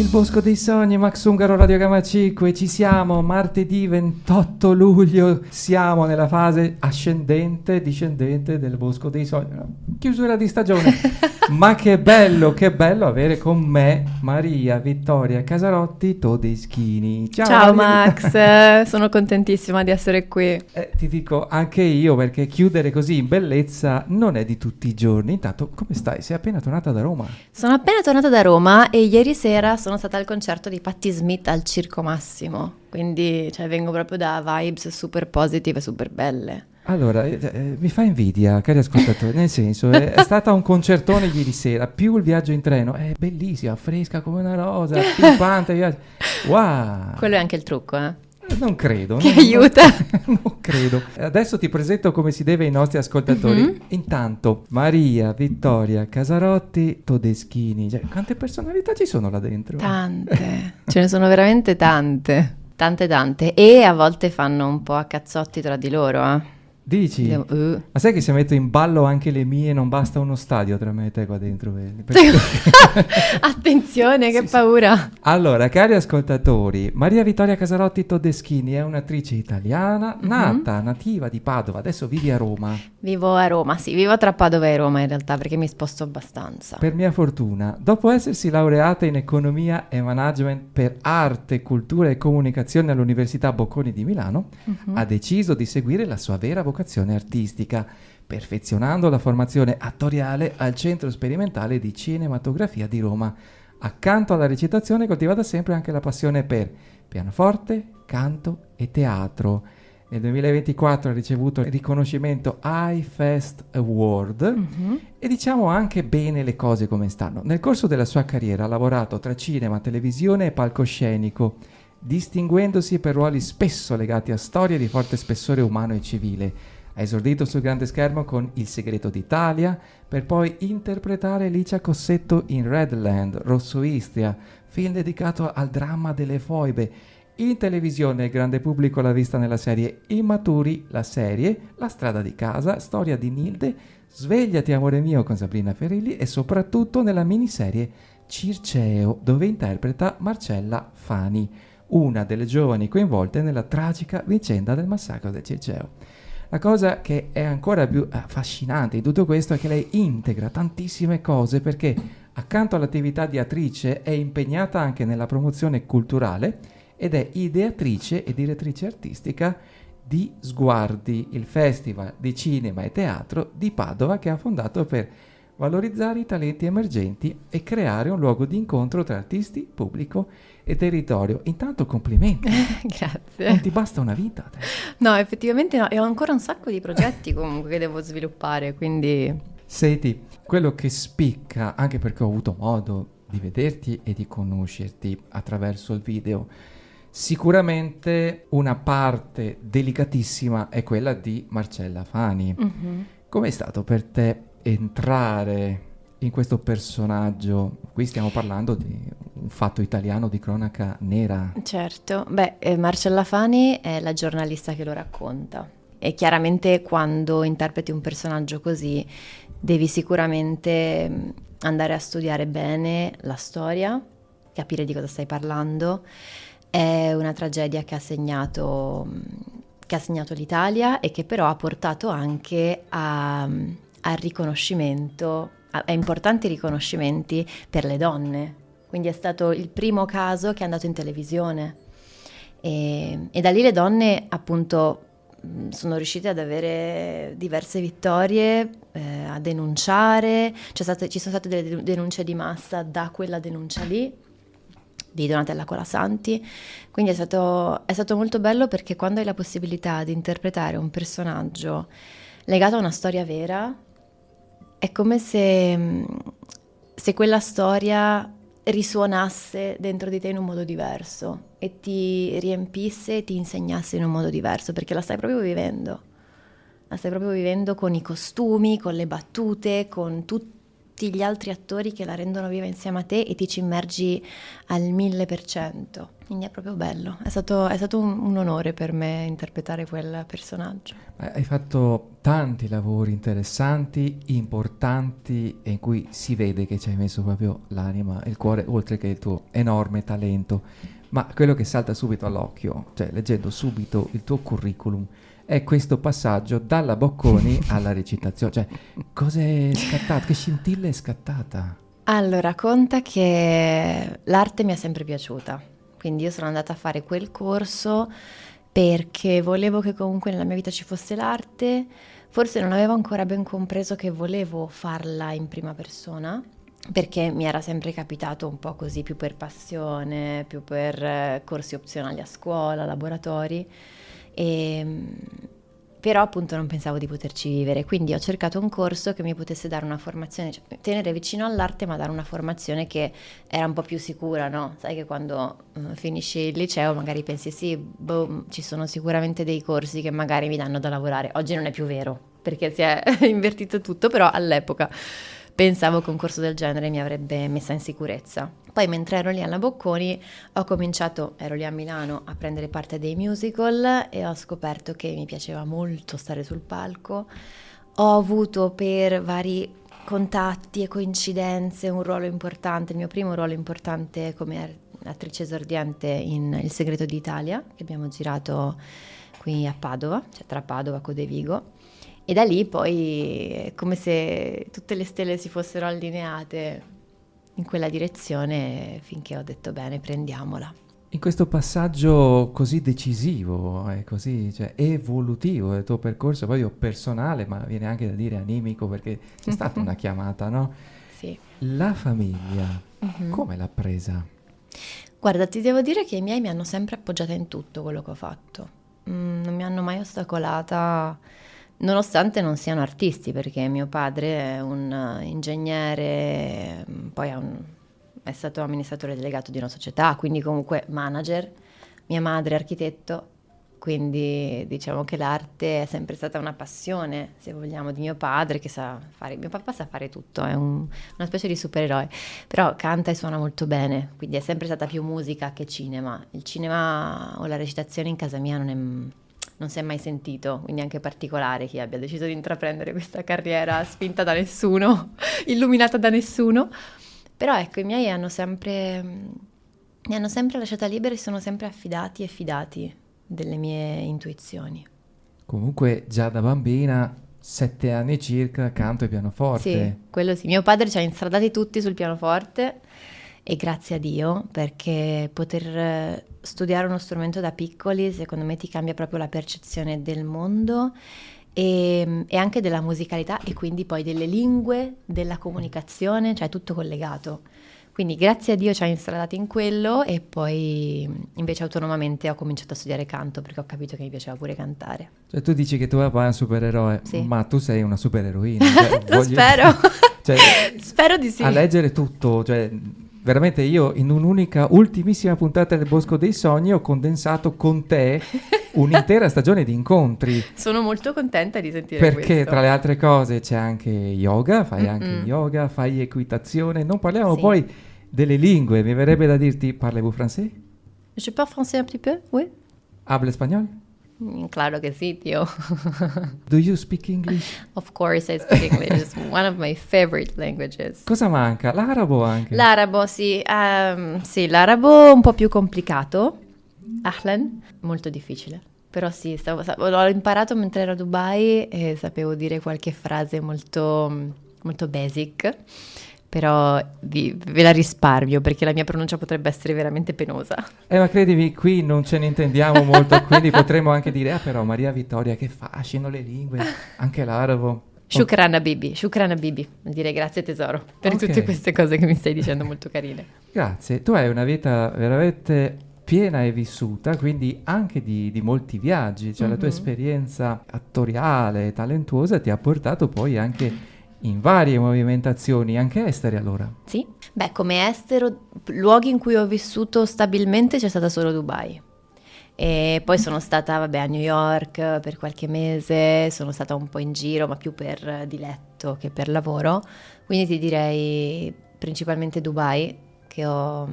Il Bosco dei Sogni, Max Ungaro, Radio Gamma 5, ci siamo, martedì 28 luglio, siamo nella fase ascendente, discendente del Bosco dei Sogni, chiusura di stagione, ma che bello avere con me Maria Vittoria Casarotti Todeschini. Ciao Max, sono contentissima di essere qui. Ti dico anche io, perché chiudere così in bellezza non è di tutti i giorni. Intanto, come stai? Sei appena tornata da Roma? Sono appena tornata da Roma e ieri sera sono stata al concerto di Patti Smith al Circo Massimo, quindi vengo proprio da vibes super positive, super belle. Allora, mi fa invidia, cari ascoltatori, nel senso, è stata un concertone ieri sera, più il viaggio in treno, è bellissima, fresca come una rosa, pimpante, viaggio. Wow! Quello è anche il trucco, eh? Non credo. Che aiuta. Non credo. Adesso ti presento come si deve ai nostri ascoltatori. Mm-hmm. Intanto, Maria Vittoria Casarotti Todeschini. Quante personalità ci sono là dentro? Tante. Ce ne sono veramente tante. Tante. E a volte fanno un po' a cazzotti tra di loro, eh? Dici? Ma sai che se metto in ballo anche le mie non basta uno stadio tra me e te qua dentro? Attenzione, che paura! Sì. Allora, cari ascoltatori, Maria Vittoria Casarotti Todeschini è un'attrice italiana, nativa di Padova, adesso vivi a Roma. Vivo a Roma, sì, vivo tra Padova e Roma in realtà, perché mi sposto abbastanza. Per mia fortuna, dopo essersi laureata in economia e management per arte, cultura e comunicazione all'Università Bocconi di Milano, ha deciso di seguire la sua vera vocazione artistica, perfezionando la formazione attoriale al Centro Sperimentale di Cinematografia di Roma. Accanto alla recitazione coltiva da sempre anche la passione per pianoforte, canto e teatro. Nel 2024 ha ricevuto il riconoscimento iFest Award e diciamo anche bene le cose come stanno. Nel corso della sua carriera ha lavorato tra cinema, televisione e palcoscenico, distinguendosi per ruoli spesso legati a storie di forte spessore umano e civile. Ha esordito sul grande schermo con Il segreto d'Italia, per poi interpretare Licia Cossetto in Redland, Rosso Istria, film dedicato al dramma delle foibe. In televisione il grande pubblico l'ha vista nella serie Immaturi, la serie, La strada di casa, Storia di Nilde, Svegliati amore mio con Sabrina Ferilli e soprattutto nella miniserie Circeo, dove interpreta Marcella Fani, una delle giovani coinvolte nella tragica vicenda del massacro del Circeo. La cosa che è ancora più affascinante di tutto questo è che lei integra tantissime cose, perché accanto all'attività di attrice è impegnata anche nella promozione culturale ed è ideatrice e direttrice artistica di Sguardi, il festival di cinema e teatro di Padova che ha fondato per valorizzare i talenti emergenti e creare un luogo di incontro tra artisti, pubblico e territorio. Intanto complimenti. Grazie. Non ti basta una vita? No, effettivamente no, e ho ancora un sacco di progetti comunque che devo sviluppare, quindi... Senti, quello che spicca, anche perché ho avuto modo di vederti e di conoscerti attraverso il video, sicuramente una parte delicatissima è quella di Marcella Fani. Com'è stato per te entrare in questo personaggio? Qui stiamo parlando di un fatto italiano di cronaca nera. Certo, Marcella Fani è la giornalista che lo racconta e chiaramente quando interpreti un personaggio così devi sicuramente andare a studiare bene la storia, capire di cosa stai parlando. È una tragedia che ha segnato l'Italia e che però ha portato anche al riconoscimento, a importanti riconoscimenti per le donne. Quindi è stato il primo caso che è andato in televisione e da lì le donne appunto sono riuscite ad avere diverse vittorie, a denunciare. Ci sono state delle denunce di massa da quella denuncia lì di Donatella Colasanti, quindi è stato molto bello, perché quando hai la possibilità di interpretare un personaggio legato a una storia vera è come se quella storia risuonasse dentro di te in un modo diverso e ti riempisse e ti insegnasse in un modo diverso, perché la stai proprio vivendo con i costumi, con le battute, con tutti tutti gli altri attori che la rendono viva insieme a te e ti ci immergi al 1000%. Quindi è proprio bello, è stato un onore per me interpretare quel personaggio. Hai fatto tanti lavori interessanti, importanti, e in cui si vede che ci hai messo proprio l'anima e il cuore, oltre che il tuo enorme talento. Ma quello che salta subito all'occhio, cioè leggendo subito il tuo curriculum, è questo passaggio dalla Bocconi alla recitazione. Cioè, cosa è scattato? Che scintilla è scattata? Allora, conta che l'arte mi è sempre piaciuta, quindi io sono andata a fare quel corso perché volevo che comunque nella mia vita ci fosse l'arte, forse non avevo ancora ben compreso che volevo farla in prima persona, perché mi era sempre capitato un po' così, più per passione, più per corsi opzionali a scuola, laboratori, però appunto non pensavo di poterci vivere, quindi ho cercato un corso che mi potesse dare una formazione, cioè, tenere vicino all'arte ma dare una formazione che era un po' più sicura, no? Sai che quando finisci il liceo magari pensi sì, ci sono sicuramente dei corsi che magari mi danno da lavorare, oggi non è più vero perché si è invertito tutto, però all'epoca pensavo che un corso del genere mi avrebbe messa in sicurezza. Poi mentre ero lì alla Bocconi ho cominciato, ero lì a Milano, a prendere parte dei musical e ho scoperto che mi piaceva molto stare sul palco. Ho avuto per vari contatti e coincidenze un ruolo importante, il mio primo ruolo importante come attrice esordiente in Il segreto d'Italia, che abbiamo girato qui a Padova, cioè tra Padova e Codevigo. E da lì poi è come se tutte le stelle si fossero allineate in quella direzione finché ho detto bene, prendiamola. In questo passaggio così decisivo e così, cioè, evolutivo del tuo percorso, proprio personale, ma viene anche da dire animico, perché c'è stata una chiamata, no? Sì. La famiglia, come l'ha presa? Guarda, ti devo dire che i miei mi hanno sempre appoggiata in tutto quello che ho fatto. Non mi hanno mai ostacolata, nonostante non siano artisti, perché mio padre è un ingegnere, poi è stato amministratore delegato di una società, quindi comunque manager, mia madre è architetto, quindi diciamo che l'arte è sempre stata una passione, se vogliamo, di mio padre, che sa fare, mio papà sa fare tutto, è una specie di supereroe, però canta e suona molto bene, quindi è sempre stata più musica che cinema. Il cinema o la recitazione in casa mia non si è mai sentito, quindi è anche particolare chi abbia deciso di intraprendere questa carriera spinta da nessuno, illuminata da nessuno. Però ecco, i miei mi hanno sempre lasciata libera e si sono sempre affidati e fidati delle mie intuizioni. Comunque già da bambina, 7 anni circa, canto e pianoforte. Sì, quello sì. Mio padre ci ha instradati tutti sul pianoforte e grazie a Dio, perché poter studiare uno strumento da piccoli secondo me ti cambia proprio la percezione del mondo e anche della musicalità e quindi poi delle lingue, della comunicazione, cioè tutto collegato. Quindi grazie a Dio ci ha instradati in quello e poi invece autonomamente ho cominciato a studiare canto perché ho capito che mi piaceva pure cantare. Cioè tu dici che tuo papà è un supereroe, Sì. ma tu sei una supereroina. Cioè, Lo spero. Cioè, Spero di sì. a leggere tutto, cioè veramente io in un'unica ultimissima puntata del Bosco dei Sogni ho condensato con te un'intera stagione di incontri. Sono molto contenta di sentire Perché questo. tra le altre cose c'è anche yoga, fai anche yoga, fai equitazione, non parliamo Sì. poi delle lingue, mi verrebbe da dirti parlez-vous français? Je parle français un petit peu, oui? Habla espagnol? Claro que sí, tío. Do you speak English? Of course I speak English, it's one of my favorite languages. Cosa manca? L'arabo anche? L'arabo, sì, sì, l'arabo un po' più complicato, Ahlan, molto difficile. Però sì, l'ho imparato mentre ero a Dubai e sapevo dire qualche frase molto, molto basic, però ve la risparmio perché la mia pronuncia potrebbe essere veramente penosa. Ma credimi, qui non ce ne intendiamo molto, quindi potremmo anche dire, però Maria Vittoria, che fascino le lingue, anche l'arabo. Shukran Habibi, vuol dire grazie tesoro per tutte queste cose che mi stai dicendo molto carine. Grazie, tu hai una vita veramente piena e vissuta, quindi anche di molti viaggi, cioè la tua esperienza attoriale, talentuosa ti ha portato poi anche in varie movimentazioni, anche estere allora. Sì, beh, come estero, luoghi in cui ho vissuto stabilmente c'è stata solo Dubai. E poi sono stata, vabbè, a New York per qualche mese, sono stata un po' in giro, ma più per diletto che per lavoro. Quindi ti direi principalmente Dubai, che ho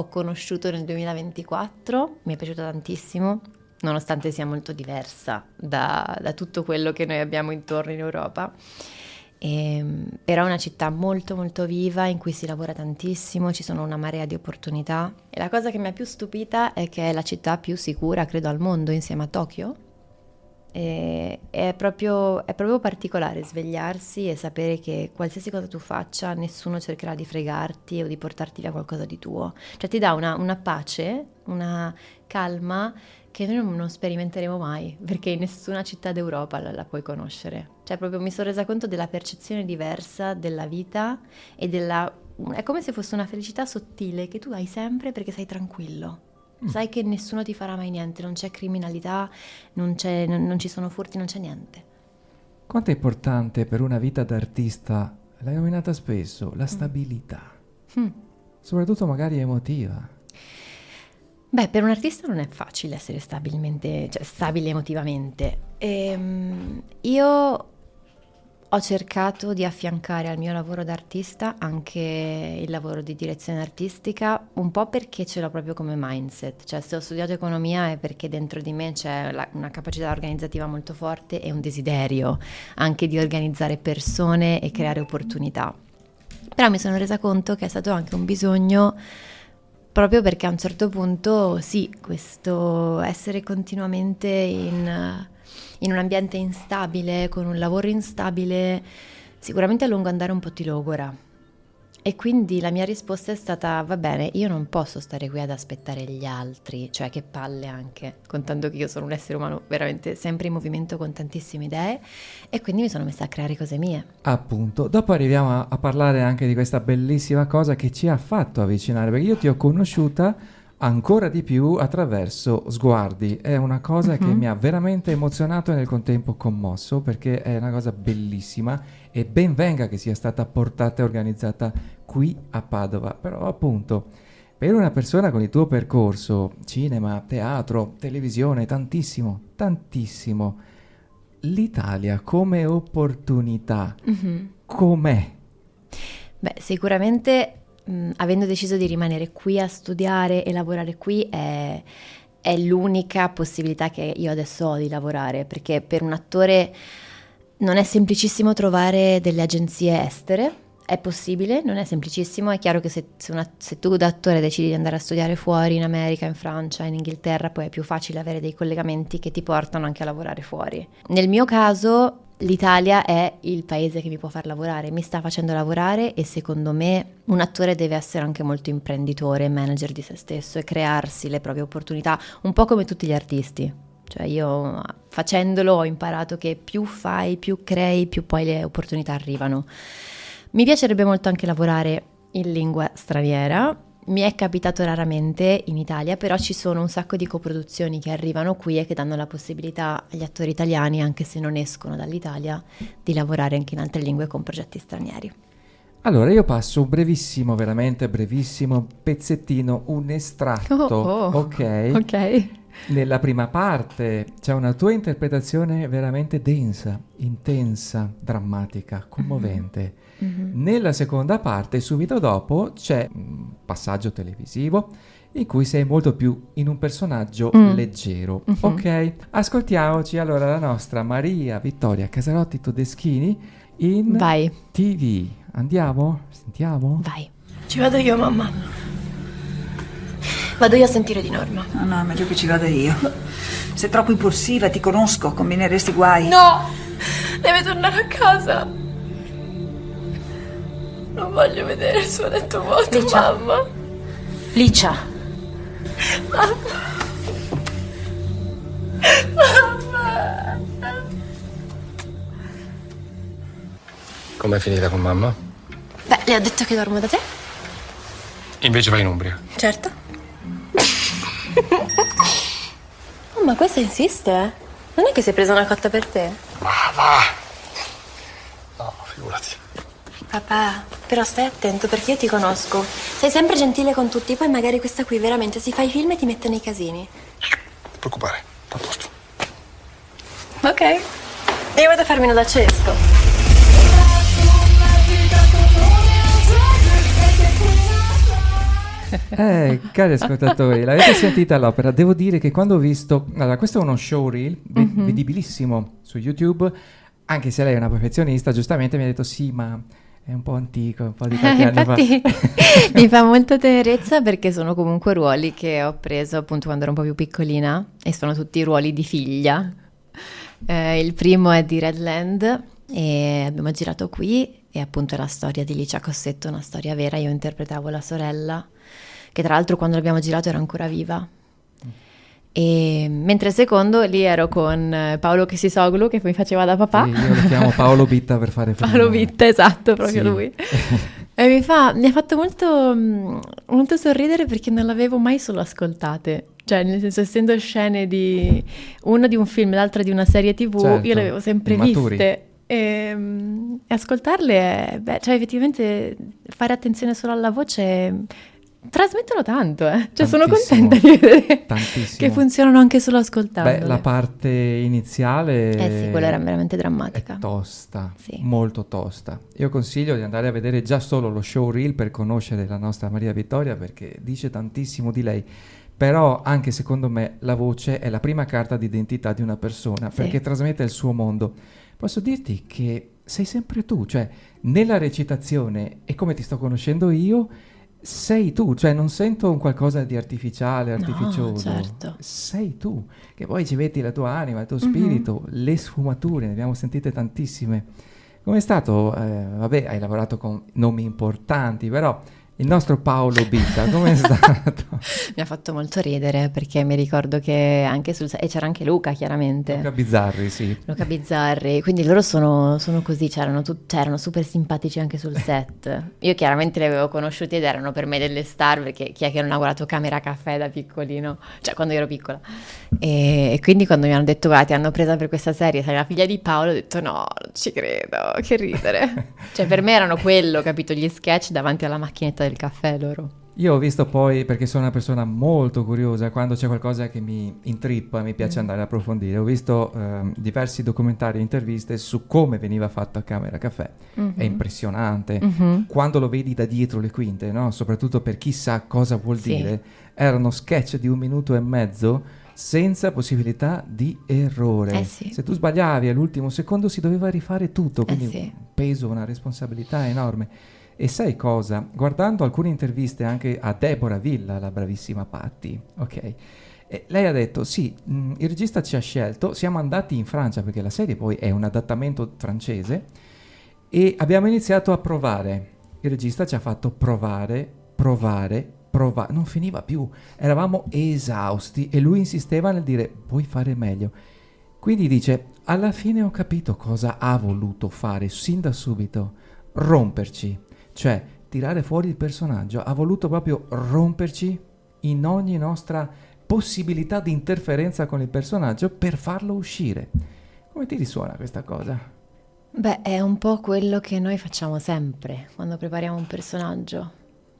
conosciuto nel 2024, mi è piaciuta tantissimo, nonostante sia molto diversa da tutto quello che noi abbiamo intorno in Europa. Però è una città molto molto viva in cui si lavora tantissimo, ci sono una marea di opportunità e la cosa che mi ha più stupita è che è la città più sicura, credo, al mondo insieme a Tokyo. E è proprio particolare svegliarsi e sapere che qualsiasi cosa tu faccia nessuno cercherà di fregarti o di portarti via qualcosa di tuo, cioè ti dà una pace, una calma che noi non sperimenteremo mai, perché in nessuna città d'Europa la puoi conoscere. Cioè proprio mi sono resa conto della percezione diversa della vita e è come se fosse una felicità sottile che tu hai sempre perché sei tranquillo. Sai che nessuno ti farà mai niente, non c'è criminalità, non ci sono furti, non c'è niente. Quanto è importante per una vita d'artista, l'hai nominata spesso, la stabilità, soprattutto magari emotiva? Beh, per un artista non è facile essere stabile emotivamente. Io ho cercato di affiancare al mio lavoro d'artista anche il lavoro di direzione artistica, un po' perché ce l'ho proprio come mindset, cioè se ho studiato economia è perché dentro di me c'è una capacità organizzativa molto forte e un desiderio anche di organizzare persone e creare opportunità. Però mi sono resa conto che è stato anche un bisogno, proprio perché a un certo punto, sì, questo essere continuamente in un ambiente instabile, con un lavoro instabile, sicuramente a lungo andare un po' ti logora. E quindi la mia risposta è stata: va bene, io non posso stare qui ad aspettare gli altri, cioè che palle anche, contando che io sono un essere umano veramente sempre in movimento con tantissime idee, e quindi mi sono messa a creare cose mie. Appunto, dopo arriviamo a parlare anche di questa bellissima cosa che ci ha fatto avvicinare, perché io ti ho conosciuta ancora di più attraverso Sguardi. È una cosa che mi ha veramente emozionato e nel contempo commosso, perché è una cosa bellissima e ben venga che sia stata portata e organizzata qui a Padova. Però appunto, per una persona con il tuo percorso, cinema, teatro, televisione, tantissimo, l'Italia come opportunità, com'è? Beh, sicuramente avendo deciso di rimanere qui a studiare e lavorare qui è l'unica possibilità che io adesso ho di lavorare, perché per un attore non è semplicissimo trovare delle agenzie estere. È possibile, non è semplicissimo, è chiaro che se tu da attore decidi di andare a studiare fuori, in America, in Francia, in Inghilterra, poi è più facile avere dei collegamenti che ti portano anche a lavorare fuori. Nel mio caso l'Italia è il paese che mi può far lavorare, mi sta facendo lavorare, e secondo me un attore deve essere anche molto imprenditore, manager di se stesso e crearsi le proprie opportunità, un po' come tutti gli artisti. Cioè io facendolo ho imparato che più fai, più crei, più poi le opportunità arrivano. Mi piacerebbe molto anche lavorare in lingua straniera. Mi è capitato raramente in Italia, però ci sono un sacco di coproduzioni che arrivano qui e che danno la possibilità agli attori italiani, anche se non escono dall'Italia, di lavorare anche in altre lingue con progetti stranieri. Allora io passo un brevissimo, veramente brevissimo pezzettino, un estratto, ok? Nella prima parte c'è una tua interpretazione veramente densa, intensa, drammatica, commovente. Nella seconda parte, subito dopo, c'è un passaggio televisivo in cui sei molto più in un personaggio leggero. Ok? Ascoltiamoci allora la nostra Maria Vittoria Casarotti Todeschini in Vai. TV. Andiamo? Sentiamo? Vai. Ci vado io, mamma. Vado io a sentire di Norma. No, è meglio che ci vada io. Sei troppo impulsiva, ti conosco, combineresti guai. No! Deve tornare a casa. Non voglio vedere il suo letto vuoto, Licia. mamma. Licia. Com'è finita con mamma? Beh, le ho detto che dormo da te. Invece vai in Umbria. Certo. Oh, ma questa insiste, eh? Non è che si è presa una cotta per te? Va. No, figurati. Papà, però stai attento perché io ti conosco. Sei sempre gentile con tutti, poi magari questa qui veramente si fa i film e ti mette nei casini. Non ti preoccupare, a posto. Ok. Io vado a farmi una doccia e esco. Cari ascoltatori, l'avete sentita l'opera? Devo dire che quando ho visto... Allora, questo è uno showreel vedibilissimo su YouTube, anche se lei è una professionista, giustamente mi ha detto sì, ma è un po' antico, un po' di tanti anni fa. Infatti mi fa molta tenerezza perché sono comunque ruoli che ho preso appunto quando ero un po' più piccolina e sono tutti ruoli di figlia. Il primo è di Redland e abbiamo girato qui e appunto è la storia di Licia Cossetto, una storia vera. Io interpretavo la sorella, che tra l'altro quando l'abbiamo girato era ancora viva. E mentre il secondo lì ero con Paolo Chisisoglu che mi faceva da papà. Sì, io lo chiamo Paolo Bitta per fare film. Paolo Bitta, esatto, proprio sì. lui. E mi ha fatto molto sorridere perché non l'avevo mai solo ascoltate. Cioè, nel senso, essendo scene di una di un film, l'altra di una serie TV, certo, io le avevo sempre immaturi. viste. E ascoltarle, cioè effettivamente fare attenzione solo alla voce trasmettono tanto, Cioè sono Tantissimo, contenta di vedere tantissimo. che funzionano anche solo ascoltandole. Beh, la parte iniziale Sì, quella era veramente drammatica. è tosta, Sì. molto tosta. Io consiglio di andare a vedere già solo lo showreel per conoscere la nostra Maria Vittoria, perché dice tantissimo di lei. Però anche secondo me la voce è la prima carta d'identità di una persona, Sì. perché trasmette il suo mondo. Posso dirti che sei sempre tu, cioè nella recitazione e come ti sto conoscendo io, sei tu, cioè non sento un qualcosa di artificiale, artificioso. certo. Sei tu, che poi ci metti la tua anima, il tuo spirito, le sfumature, ne abbiamo sentite tantissime. Com'è stato? Vabbè, hai lavorato con nomi importanti, però il nostro Paolo Bitta, com'è stato? Mi ha fatto molto ridere perché mi ricordo che anche e c'era anche Luca, chiaramente. Luca Bizzarri, sì. Luca Bizzarri, quindi loro sono così, c'erano super simpatici anche sul set. Io chiaramente li avevo conosciuti ed erano per me delle star, perché chi è che non ha guardato Camera Caffè da piccolino, cioè quando ero piccola. E quindi quando mi hanno detto guarda ti hanno presa per questa serie, sei la figlia di Paolo, ho detto no, non ci credo, che ridere. Cioè per me erano quello, capito, gli sketch davanti alla macchinetta del caffè loro. Io ho visto poi, perché sono una persona molto curiosa, quando c'è qualcosa che mi intrippa e mi piace andare a approfondire, ho visto diversi documentari e interviste su come veniva fatto a Camera Caffè. È impressionante. Quando lo vedi da dietro le quinte, no? Soprattutto per chi sa cosa vuol Sì. dire, erano sketch di 1 minuto e mezzo senza possibilità di errore. Sì. Se tu sbagliavi all'ultimo secondo si doveva rifare tutto, quindi sì. un peso, una responsabilità enorme. E sai cosa? Guardando alcune interviste anche a Deborah Villa, la bravissima Patti, ok? E lei ha detto, sì, il regista ci ha scelto, siamo andati in Francia, perché la serie poi è un adattamento francese, e abbiamo iniziato a provare. Il regista ci ha fatto provare, non finiva più, eravamo esausti e lui insisteva nel dire, puoi fare meglio. Quindi dice, alla fine ho capito cosa ha voluto fare sin da subito, romperci. Cioè, tirare fuori il personaggio, ha voluto proprio romperci in ogni nostra possibilità di interferenza con il personaggio per farlo uscire. Come ti risuona questa cosa? Beh, è un po' quello che noi facciamo sempre quando prepariamo un personaggio.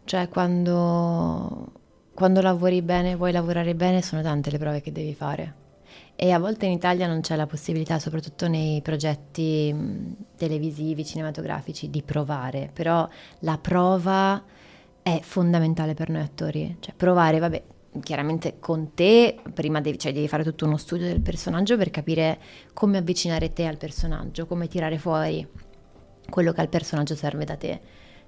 Cioè, quando lavori bene, vuoi lavorare bene, sono tante le prove che devi fare. E a volte in Italia non c'è la possibilità, soprattutto nei progetti televisivi, cinematografici, di provare. Però la prova è fondamentale per noi attori. Cioè provare, vabbè, chiaramente con te, prima devi fare tutto uno studio del personaggio per capire come avvicinare te al personaggio, come tirare fuori quello che al personaggio serve da te.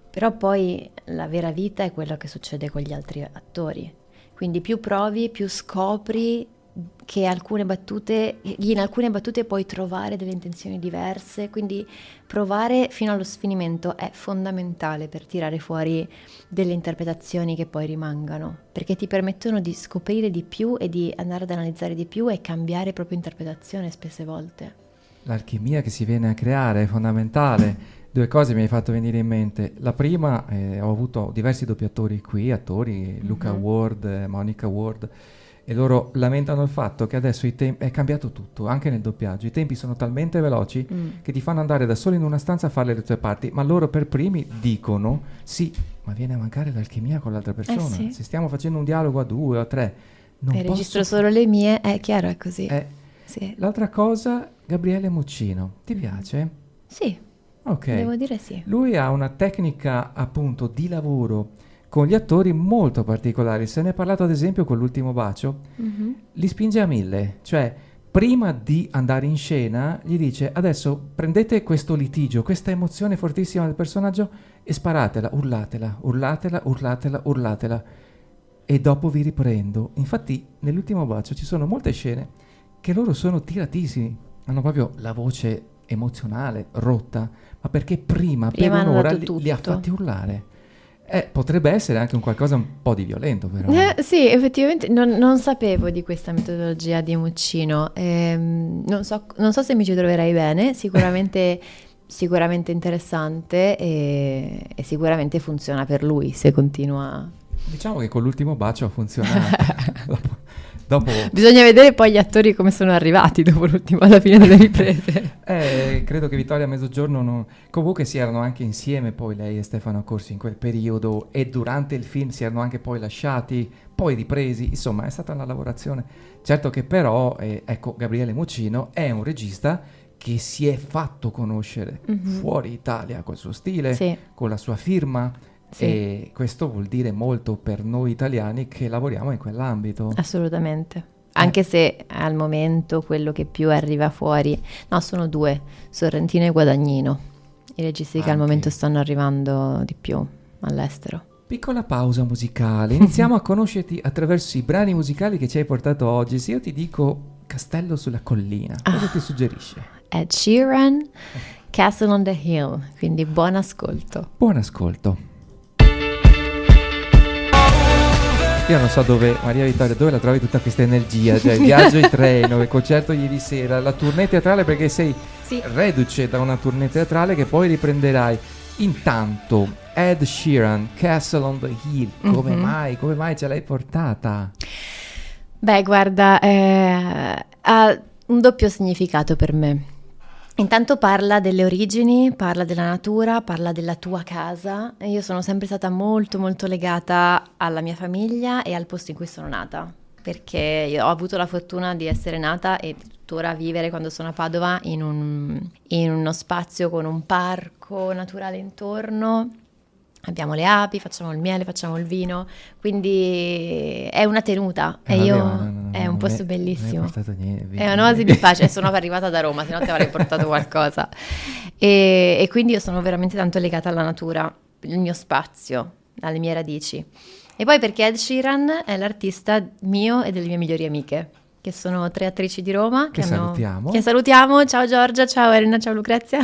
Però poi la vera vita è quello che succede con gli altri attori. Quindi più provi, più scopri che in alcune battute puoi trovare delle intenzioni diverse, quindi provare fino allo sfinimento è fondamentale per tirare fuori delle interpretazioni che poi rimangano, perché ti permettono di scoprire di più e di andare ad analizzare di più e cambiare proprio interpretazione spesse volte. L'alchimia che si viene a creare è fondamentale. 2 cose mi hai fatto venire in mente. La prima, ho avuto diversi doppiatori qui, Luca Ward, Monica Ward, e loro lamentano il fatto che adesso è cambiato tutto, anche nel doppiaggio. I tempi sono talmente veloci che ti fanno andare da solo in una stanza a fare le tue parti, ma loro per primi dicono sì, ma viene a mancare l'alchimia con l'altra persona. Sì. Se stiamo facendo un dialogo a 2 o a 3, non posso... registro solo le mie, è chiaro, è così. Sì. L'altra cosa, Gabriele Muccino, ti piace? Sì, Ok. devo dire sì. Lui ha una tecnica appunto di lavoro con gli attori molto particolari. Se ne è parlato ad esempio con L'ultimo bacio, li spinge a 1000, cioè prima di andare in scena gli dice: adesso prendete questo litigio, questa emozione fortissima del personaggio e sparatela, urlatela, urlatela, urlatela, urlatela, e dopo vi riprendo. Infatti nell'ultimo bacio ci sono molte scene che loro sono tiratissimi, hanno proprio la voce emozionale rotta, ma perché prima per Prima hanno un'ora dato li ha tutto. fatti urlare. Potrebbe essere anche un qualcosa un po' di violento, però. Sì, effettivamente non sapevo di questa metodologia di Muccino. Non so se mi ci troverai bene, sicuramente interessante e sicuramente funziona per lui se continua. Diciamo che con L'ultimo bacio ha funzionato. dopo Bisogna vedere poi gli attori come sono arrivati dopo alla fine delle riprese. credo che Vittoria Mezzogiorno comunque si erano anche insieme, poi lei e Stefano Accorsi in quel periodo, e durante il film si erano anche poi lasciati, poi ripresi, insomma è stata una lavorazione. Certo che però ecco, Gabriele Muccino è un regista che si è fatto conoscere fuori Italia col suo stile, Sì. con la sua firma. Sì. E questo vuol dire molto per noi italiani che lavoriamo in quell'ambito. Assolutamente. Anche se al momento quello che più arriva fuori, no, sono due, Sorrentino e Guadagnino, i registi che al Anche. momento stanno arrivando di più all'estero. Piccola pausa musicale, iniziamo a conoscerti attraverso i brani musicali che ci hai portato oggi. Se io ti dico Castello sulla collina, cosa ti suggerisce? Ed Sheeran, Castle on the Hill, quindi buon ascolto. Buon ascolto. Io non so dove, Maria Vittoria, dove la trovi tutta questa energia, cioè il viaggio in treno, il concerto ieri sera, la tournée teatrale, perché sei reduce da una tournée teatrale che poi riprenderai. Intanto, Ed Sheeran, Castle on the Hill, come mai ce l'hai portata? Beh, guarda, ha un doppio significato per me. Intanto parla delle origini, parla della natura, parla della tua casa, e io sono sempre stata molto molto legata alla mia famiglia e al posto in cui sono nata, perché io ho avuto la fortuna di essere nata e tuttora vivere, quando sono a Padova, in uno spazio con un parco naturale intorno. Abbiamo le api, facciamo il miele, facciamo il vino, quindi è una tenuta e è un posto bellissimo. Non hai portato niente, È un'oasi di pace, sono arrivata da Roma, se no ti avrei portato qualcosa. E quindi io sono veramente tanto legata alla natura, il mio spazio, alle mie radici. E poi perché Ed Sheeran è l'artista mio e delle mie migliori amiche, che sono 3 attrici di Roma. Che salutiamo. Che salutiamo, ciao Giorgia, ciao Elena, ciao Lucrezia.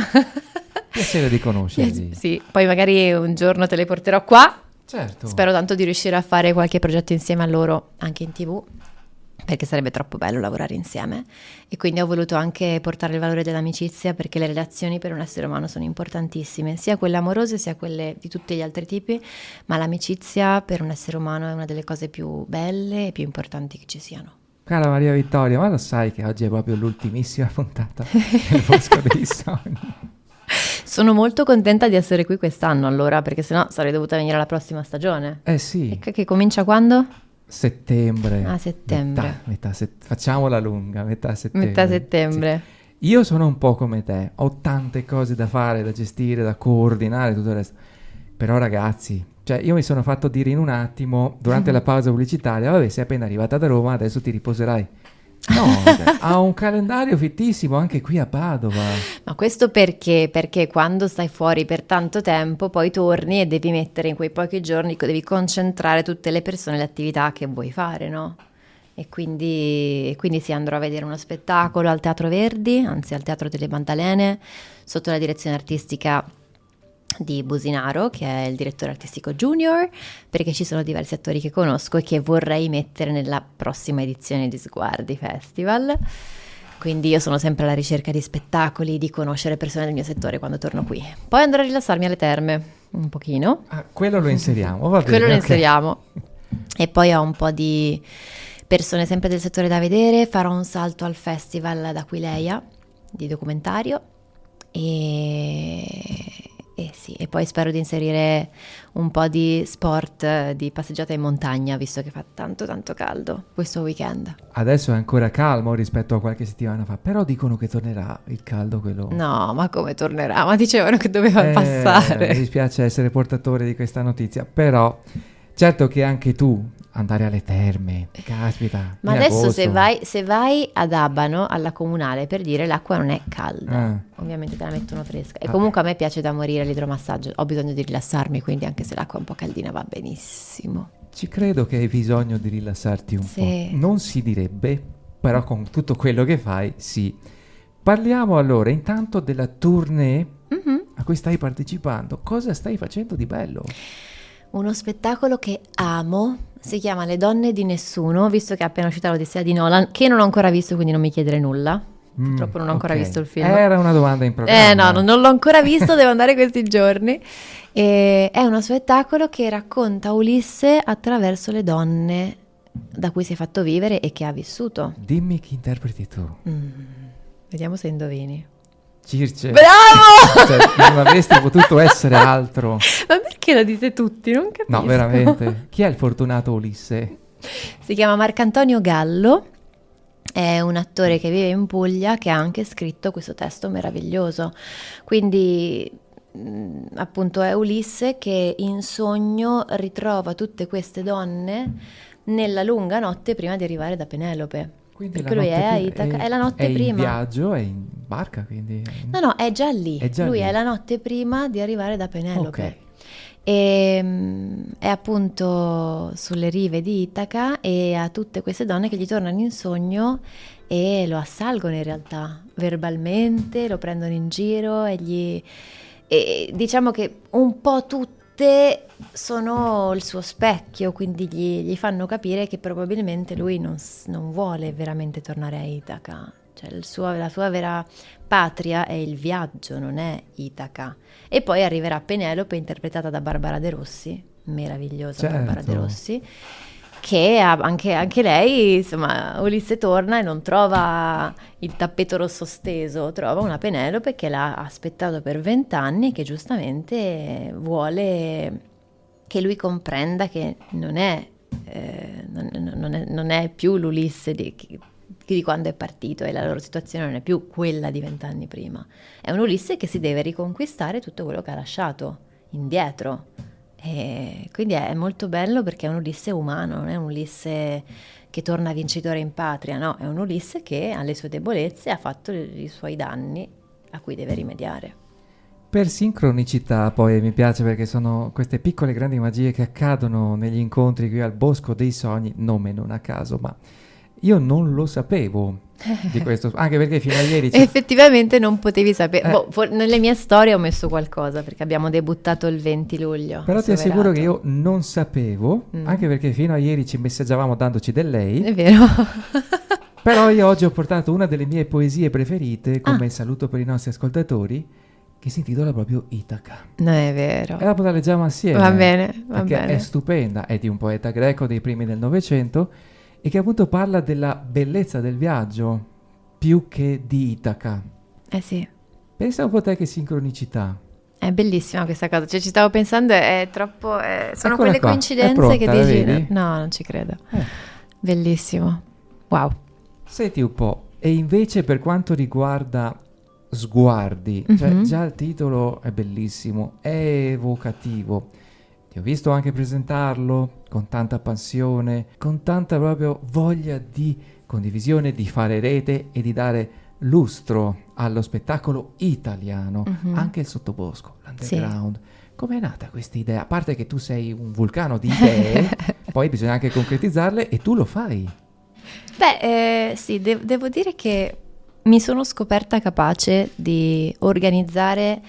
Piacere di conoscerli. Sì, poi magari un giorno te le porterò qua. Certo. Spero tanto di riuscire a fare qualche progetto insieme a loro, anche in TV, perché sarebbe troppo bello lavorare insieme. E quindi ho voluto anche portare il valore dell'amicizia, perché le relazioni per un essere umano sono importantissime, sia quelle amorose sia quelle di tutti gli altri tipi, ma l'amicizia per un essere umano è una delle cose più belle e più importanti che ci siano. Cara Maria Vittoria, ma lo sai che oggi è proprio l'ultimissima puntata del Bosco dei Sogni? Sono molto contenta di essere qui quest'anno, allora, perché sennò sarei dovuta venire alla prossima stagione. Sì. E che comincia quando? Settembre. Ah, settembre. Facciamola lunga, metà settembre. Metà settembre. Sì. Io sono un po' come te, ho tante cose da fare, da gestire, da coordinare, tutto il resto. Però ragazzi, cioè io mi sono fatto dire in un attimo, durante la pausa pubblicitaria, vabbè, sei appena arrivata da Roma, adesso ti riposerai. No, ha un calendario fittissimo anche qui a Padova. Ma questo perché? Perché quando stai fuori per tanto tempo poi torni e devi mettere in quei pochi giorni, devi concentrare tutte le persone e le attività che vuoi fare, no? E quindi sì, andrò a vedere uno spettacolo al Teatro Verdi, anzi al Teatro delle Maddalene, sotto la direzione artistica di Businaro, che è il direttore artistico junior, perché ci sono diversi attori che conosco e che vorrei mettere nella prossima edizione di Sguardi Festival. Quindi io sono sempre alla ricerca di spettacoli, di conoscere persone del mio settore quando torno qui. Poi andrò a rilassarmi alle terme, un pochino. Ah, quello lo inseriamo, va bene. Quello lo ok. inseriamo. E poi ho un po' di persone sempre del settore da vedere. Farò un salto al festival d'Aquileia di documentario e sì, e poi spero di inserire un po' di sport, di passeggiata in montagna, visto che fa tanto tanto caldo questo weekend. Adesso è ancora calmo rispetto a qualche settimana fa, però dicono che tornerà il caldo, quello. No, ma come tornerà? Ma dicevano che doveva Mi passare. dispiace essere portatore di questa notizia, però Certo che anche tu andare alle terme, caspita. Ma in adesso agosto. se vai ad Abano, alla comunale, per dire, l'acqua non è calda. Ah. Ovviamente te la mettono fresca. E comunque a me piace da morire l'idromassaggio. Ho bisogno di rilassarmi, quindi anche se l'acqua è un po' caldina va benissimo. Ci credo che hai bisogno di rilassarti un Sì. po'. Non si direbbe, però con tutto quello che fai, sì. Parliamo allora intanto della tournée a cui stai partecipando. Cosa stai facendo di bello? Uno spettacolo che amo, si chiama Le donne di nessuno, visto che è appena uscita l'Odissea di Nolan, che non ho ancora visto, quindi non mi chiedere nulla. Purtroppo non ho ancora Ok. visto il film. Era una domanda in programma. No, non l'ho ancora visto, devo andare questi giorni. E è uno spettacolo che racconta Ulisse attraverso le donne da cui si è fatto vivere e che ha vissuto. Dimmi chi interpreti tu. Vediamo se indovini. Circe. Bravo! Cioè, non avresti potuto essere altro. Ma perché lo dite tutti? Non capisco. No, veramente. Chi è il fortunato Ulisse? Si chiama Marcantonio Gallo, è un attore che vive in Puglia che ha anche scritto questo testo meraviglioso. Quindi appunto è Ulisse che in sogno ritrova tutte queste donne nella lunga notte prima di arrivare da Penelope. Quindi Perché la lui notte è a prima- Itaca, è la notte è prima. in viaggio, è in barca, quindi... No, è già lì. È già lui lì. è la notte prima di arrivare da Penelope. Ok. E è appunto sulle rive di Itaca e ha tutte queste donne che gli tornano in sogno e lo assalgono in realtà, verbalmente, lo prendono in giro e diciamo che un po' tutte sono il suo specchio, quindi gli fanno capire che probabilmente lui non vuole veramente tornare a Itaca. Cioè la sua vera patria è il viaggio, non è Itaca. E poi arriverà Penelope, interpretata da Barbara De Rossi, meravigliosa Certo. Barbara De Rossi, che anche lei, insomma, Ulisse torna e non trova il tappeto rosso steso, trova una Penelope che l'ha aspettato per 20 anni e che giustamente vuole che lui comprenda che non è più l'Ulisse di quando è partito e la loro situazione non è più quella di 20 anni prima. È un Ulisse che si deve riconquistare tutto quello che ha lasciato indietro. E quindi è molto bello perché è un Ulisse umano, non è un Ulisse che torna vincitore in patria, no, è un Ulisse che ha le sue debolezze e ha fatto i suoi danni a cui deve rimediare. Per sincronicità, poi mi piace perché sono queste piccole grandi magie che accadono negli incontri qui al Bosco dei Sogni, nome non a caso, ma io non lo sapevo di questo, anche perché fino a ieri... Effettivamente non potevi sapere. Nelle mie storie ho messo qualcosa perché abbiamo debuttato il 20 luglio. Però ti assicuro Asseverato. che io non sapevo, anche perché fino a ieri ci messaggiavamo dandoci del lei, È vero. però io oggi ho portato una delle mie poesie preferite come saluto per i nostri ascoltatori, che si intitola proprio Itaca. No, è vero. E dopo la leggiamo assieme. Va bene, va perché bene. è stupenda, è di un poeta greco dei primi del Novecento e che appunto parla della bellezza del viaggio più che di Itaca. Eh sì. Pensa un po' te che sincronicità. È bellissima questa cosa, cioè ci stavo pensando, è troppo... sono Eccola quelle qua, coincidenze è pronta, che la dici... vedi? No, non ci credo. Bellissimo. Wow. Senti un po', e invece per quanto riguarda Sguardi, cioè già il titolo è bellissimo, è evocativo. Ti ho visto anche presentarlo con tanta passione, con tanta proprio voglia di condivisione, di fare rete e di dare lustro allo spettacolo italiano, anche il sottobosco, l'underground. Com'è nata questa idea? A parte che tu sei un vulcano di idee, poi bisogna anche concretizzarle e tu lo fai. Beh, sì, devo dire che mi sono scoperta capace di organizzare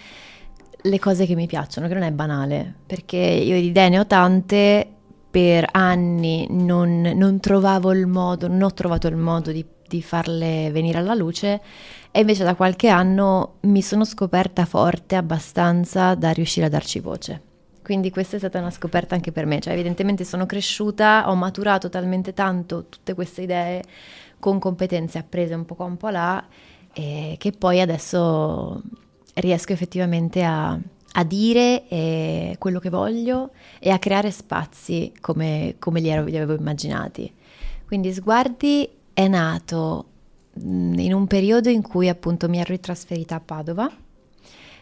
le cose che mi piacciono, che non è banale, perché io di idee ne ho tante, per anni non trovavo il modo, non ho trovato il modo di farle venire alla luce e invece da qualche anno mi sono scoperta forte abbastanza da riuscire a darci voce. Quindi questa è stata una scoperta anche per me, cioè evidentemente sono cresciuta, ho maturato talmente tanto tutte queste idee con competenze apprese un po' qua un po' là, che poi adesso riesco effettivamente a dire quello che voglio e a creare spazi come li avevo immaginati. Quindi Sguardi è nato in un periodo in cui appunto mi ero ritrasferita a Padova,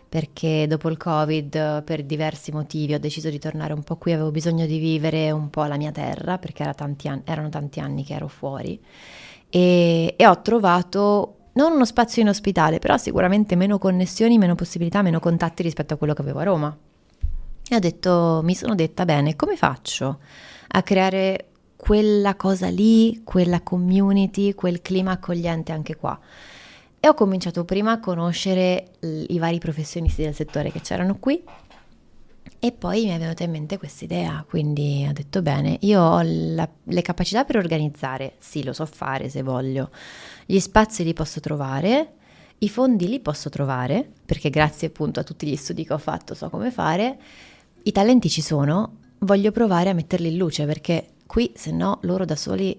perché dopo il Covid, per diversi motivi, ho deciso di tornare un po' qui, avevo bisogno di vivere un po' la mia terra, perché erano tanti anni che ero fuori, e ho trovato non uno spazio inospitale, però sicuramente meno connessioni, meno possibilità, meno contatti rispetto a quello che avevo a Roma. E mi sono detta, bene, come faccio a creare quella cosa lì, quella community, quel clima accogliente anche qua? E ho cominciato prima a conoscere i vari professionisti del settore che c'erano qui, e poi mi è venuta in mente questa idea, quindi ho detto, bene, io ho le capacità per organizzare, sì, lo so fare se voglio, gli spazi li posso trovare, i fondi li posso trovare, perché grazie appunto a tutti gli studi che ho fatto so come fare, i talenti ci sono, voglio provare a metterli in luce, perché qui se no loro da soli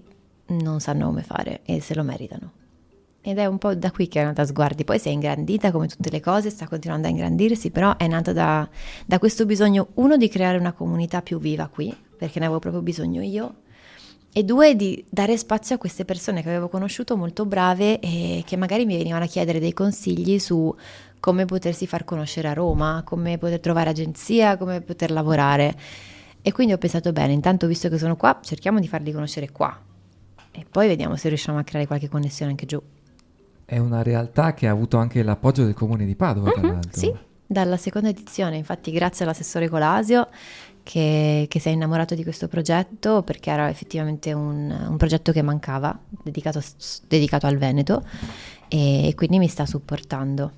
non sanno come fare e se lo meritano. Ed è un po' da qui che è nata Sguardi, poi si è ingrandita come tutte le cose, sta continuando a ingrandirsi, però è nata da questo bisogno, uno, di creare una comunità più viva qui, perché ne avevo proprio bisogno io, e due, di dare spazio a queste persone che avevo conosciuto molto brave e che magari mi venivano a chiedere dei consigli su come potersi far conoscere a Roma, come poter trovare agenzia, come poter lavorare. E quindi ho pensato, bene, intanto visto che sono qua, cerchiamo di farli conoscere qua e poi vediamo se riusciamo a creare qualche connessione anche giù. È una realtà che ha avuto anche l'appoggio del Comune di Padova, tra l'altro. Sì, dalla seconda edizione, infatti grazie all'assessore Colasio che si è innamorato di questo progetto, perché era effettivamente un progetto che mancava, dedicato al Veneto, e quindi mi sta supportando.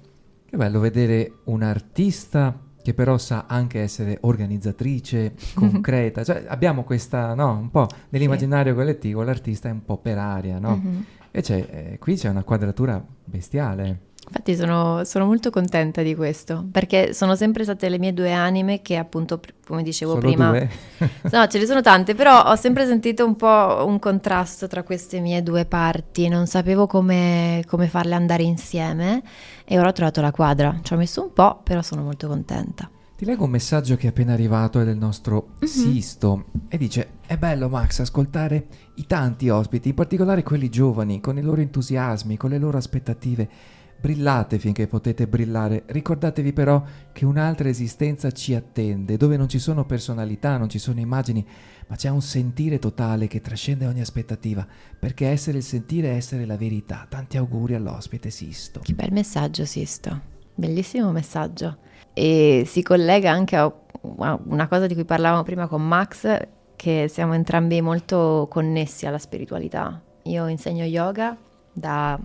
Che bello vedere un'artista che però sa anche essere organizzatrice, concreta. Cioè abbiamo questa, no, un po' nell'immaginario collettivo l'artista è un po' per aria, no? E qui c'è una quadratura bestiale. Infatti sono molto contenta di questo, perché sono sempre state le mie due anime che appunto, come dicevo Solo prima... due? No, ce ne sono tante, però ho sempre sentito un po' un contrasto tra queste mie due parti, non sapevo come farle andare insieme e ora ho trovato la quadra. Ci ho messo un po', però sono molto contenta. Ti leggo un messaggio che è appena arrivato, è del nostro Sisto, e dice: è bello, Max, ascoltare i tanti ospiti, in particolare quelli giovani, con i loro entusiasmi, con le loro aspettative. Brillate finché potete brillare, ricordatevi però che un'altra esistenza ci attende, dove non ci sono personalità, non ci sono immagini, ma c'è un sentire totale che trascende ogni aspettativa, perché essere il sentire è essere la verità. Tanti auguri all'ospite Sisto. Che bel messaggio, Sisto, bellissimo messaggio. E si collega anche a una cosa di cui parlavamo prima con Max, che siamo entrambi molto connessi alla spiritualità. Io insegno yoga da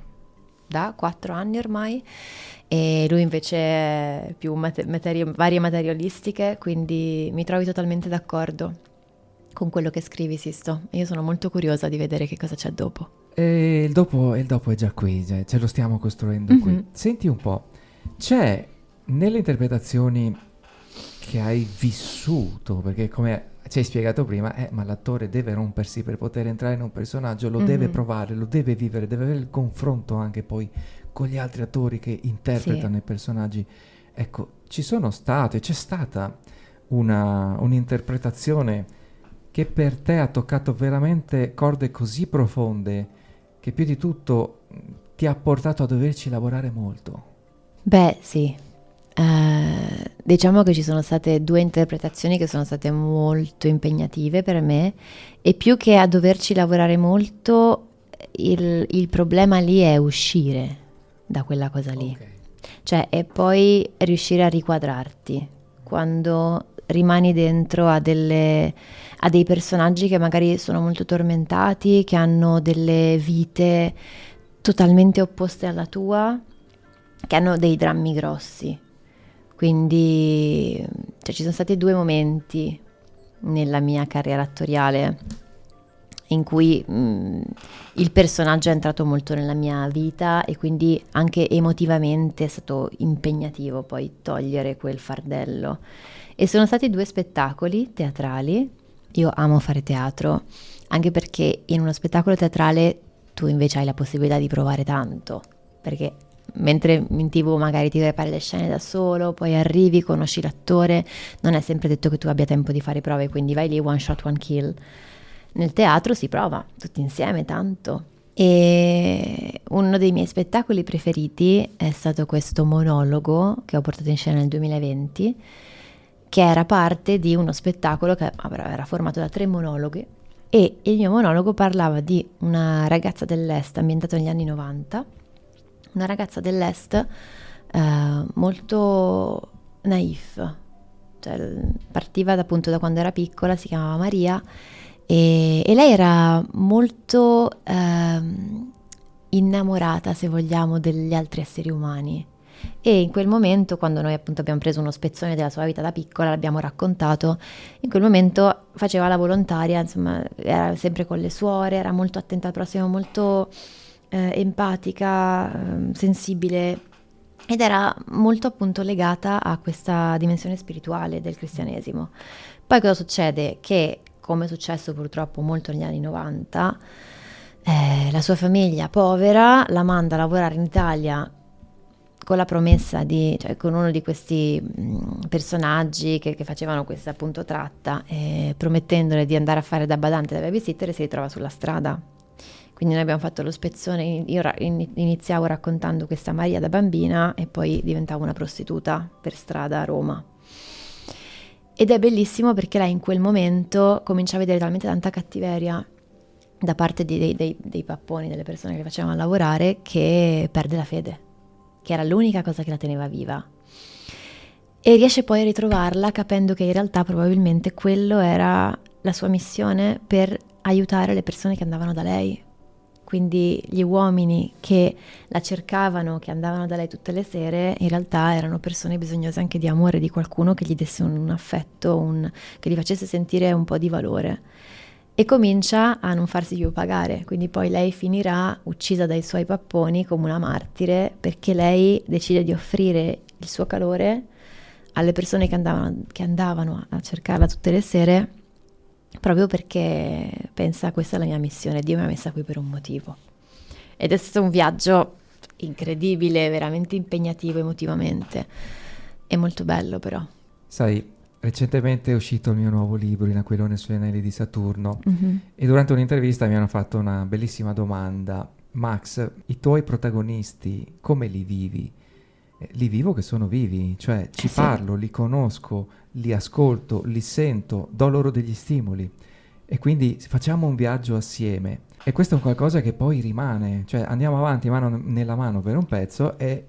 4 anni ormai, e lui invece è più varie materialistiche, quindi mi trovi totalmente d'accordo con quello che scrivi, Sisto. Io sono molto curiosa di vedere che cosa c'è dopo. E il dopo è già qui, ce lo stiamo costruendo qui. Senti un po', c'è nelle interpretazioni che hai vissuto, perché come ci hai spiegato prima, ma l'attore deve rompersi per poter entrare in un personaggio, lo deve provare, lo deve vivere, deve avere il confronto anche poi con gli altri attori che interpretano i personaggi. Ecco, c'è stata un'interpretazione che per te ha toccato veramente corde così profonde che più di tutto ti ha portato a doverci lavorare molto? Beh, sì. Diciamo che ci sono state 2 interpretazioni che sono state molto impegnative per me, e più che a doverci lavorare molto, il problema lì è uscire da quella cosa lì. Okay. Cioè, e poi riuscire a riquadrarti quando rimani dentro a dei personaggi che magari sono molto tormentati, che hanno delle vite totalmente opposte alla tua, che hanno dei drammi grossi. Quindi ci sono stati 2 momenti nella mia carriera attoriale in cui il personaggio è entrato molto nella mia vita, e quindi anche emotivamente è stato impegnativo poi togliere quel fardello. E sono stati 2 spettacoli teatrali. Io amo fare teatro, anche perché in uno spettacolo teatrale tu invece hai la possibilità di provare tanto, perché mentre in TV magari ti prepari le scene da solo, poi arrivi, conosci l'attore, non è sempre detto che tu abbia tempo di fare prove, quindi vai lì one shot, one kill. Nel teatro si prova tutti insieme tanto, E uno dei miei spettacoli preferiti è stato questo monologo che ho portato in scena nel 2020, che era parte di uno spettacolo che era formato da 3 monologhi, e il mio monologo parlava di una ragazza dell'Est ambientato negli anni 90, una ragazza dell'Est molto naif, cioè partiva appunto da quando era piccola, si chiamava Maria, e lei era molto innamorata, se vogliamo, degli altri esseri umani. E in quel momento, quando noi appunto abbiamo preso uno spezzone della sua vita da piccola, l'abbiamo raccontato, in quel momento faceva la volontaria, insomma, era sempre con le suore, era molto attenta al prossimo, molto empatica, sensibile, ed era molto appunto legata a questa dimensione spirituale del cristianesimo. Poi cosa succede? Che, come è successo purtroppo molto negli anni 90, la sua famiglia povera la manda a lavorare in Italia con la promessa cioè con uno di questi personaggi che facevano questa appunto tratta, promettendole di andare a fare da badante, da babysitter, e si ritrova sulla strada. Quindi noi abbiamo fatto lo spezzone, io iniziavo raccontando questa Maria da bambina e poi diventavo una prostituta per strada a Roma. Ed è bellissimo perché lei in quel momento comincia a vedere talmente tanta cattiveria da parte dei papponi, delle persone che facevano lavorare, che perde la fede, che era l'unica cosa che la teneva viva. E riesce poi a ritrovarla capendo che in realtà probabilmente quello era la sua missione per aiutare le persone che andavano da lei. Quindi gli uomini che la cercavano, che andavano da lei tutte le sere, in realtà erano persone bisognose anche di amore, di qualcuno che gli desse un affetto, che gli facesse sentire un po' di valore. E comincia a non farsi più pagare, quindi poi lei finirà uccisa dai suoi papponi come una martire, perché lei decide di offrire il suo calore alle persone che andavano a cercarla tutte le sere, proprio perché pensa: questa è la mia missione, Dio mi ha messa qui per un motivo. Ed è stato un viaggio incredibile, veramente impegnativo emotivamente, e molto bello però. Sai, recentemente è uscito il mio nuovo libro, In Aquilone sugli anelli di Saturno, e durante un'intervista mi hanno fatto una bellissima domanda: Max, i tuoi protagonisti come li vivi? Li vivo che sono vivi, cioè ci parlo, li conosco, li ascolto, li sento, do loro degli stimoli, e quindi facciamo un viaggio assieme, e questo è un qualcosa che poi rimane, cioè andiamo avanti mano nella mano per un pezzo, e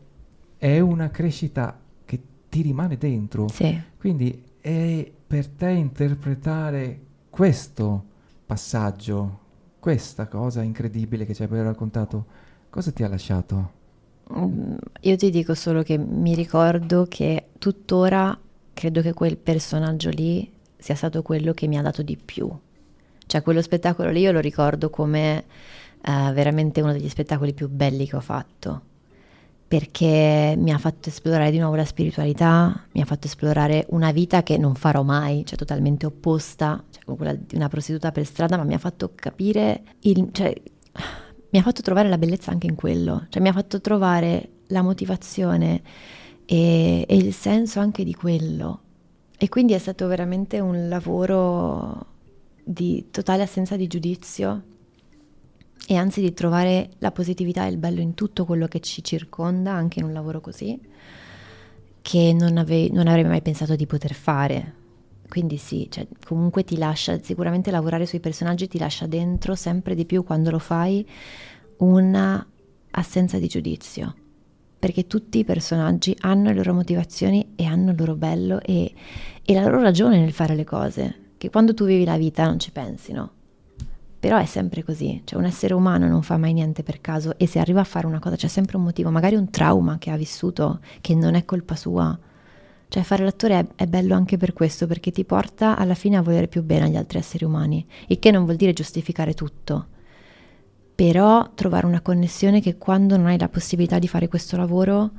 è una crescita che ti rimane dentro. Sì. Quindi è per te interpretare questo passaggio, questa cosa incredibile che ci hai poi raccontato, cosa ti ha lasciato? Io ti dico solo che mi ricordo che tuttora credo che quel personaggio lì sia stato quello che mi ha dato di più. Cioè quello spettacolo lì io lo ricordo come veramente uno degli spettacoli più belli che ho fatto, perché mi ha fatto esplorare di nuovo la spiritualità, mi ha fatto esplorare una vita che non farò mai, cioè totalmente opposta, cioè come quella di una prostituta per strada, ma mi ha fatto capire, mi ha fatto trovare la bellezza anche in quello, cioè mi ha fatto trovare la motivazione e il senso anche di quello. E quindi è stato veramente un lavoro di totale assenza di giudizio, e anzi di trovare la positività e il bello in tutto quello che ci circonda, anche in un lavoro così, che non avrei mai pensato di poter fare. Quindi sì, cioè, comunque ti lascia, sicuramente lavorare sui personaggi ti lascia dentro sempre di più, quando lo fai, una assenza di giudizio, perché tutti i personaggi hanno le loro motivazioni e hanno il loro bello e la loro ragione nel fare le cose, che quando tu vivi la vita non ci pensi, no? Però è sempre così, cioè un essere umano non fa mai niente per caso, e se arriva a fare una cosa c'è sempre un motivo, magari un trauma che ha vissuto che non è colpa sua. Cioè fare l'attore è bello anche per questo, perché ti porta alla fine a volere più bene agli altri esseri umani, il che non vuol dire giustificare tutto, però trovare una connessione che quando non hai la possibilità di fare questo lavoro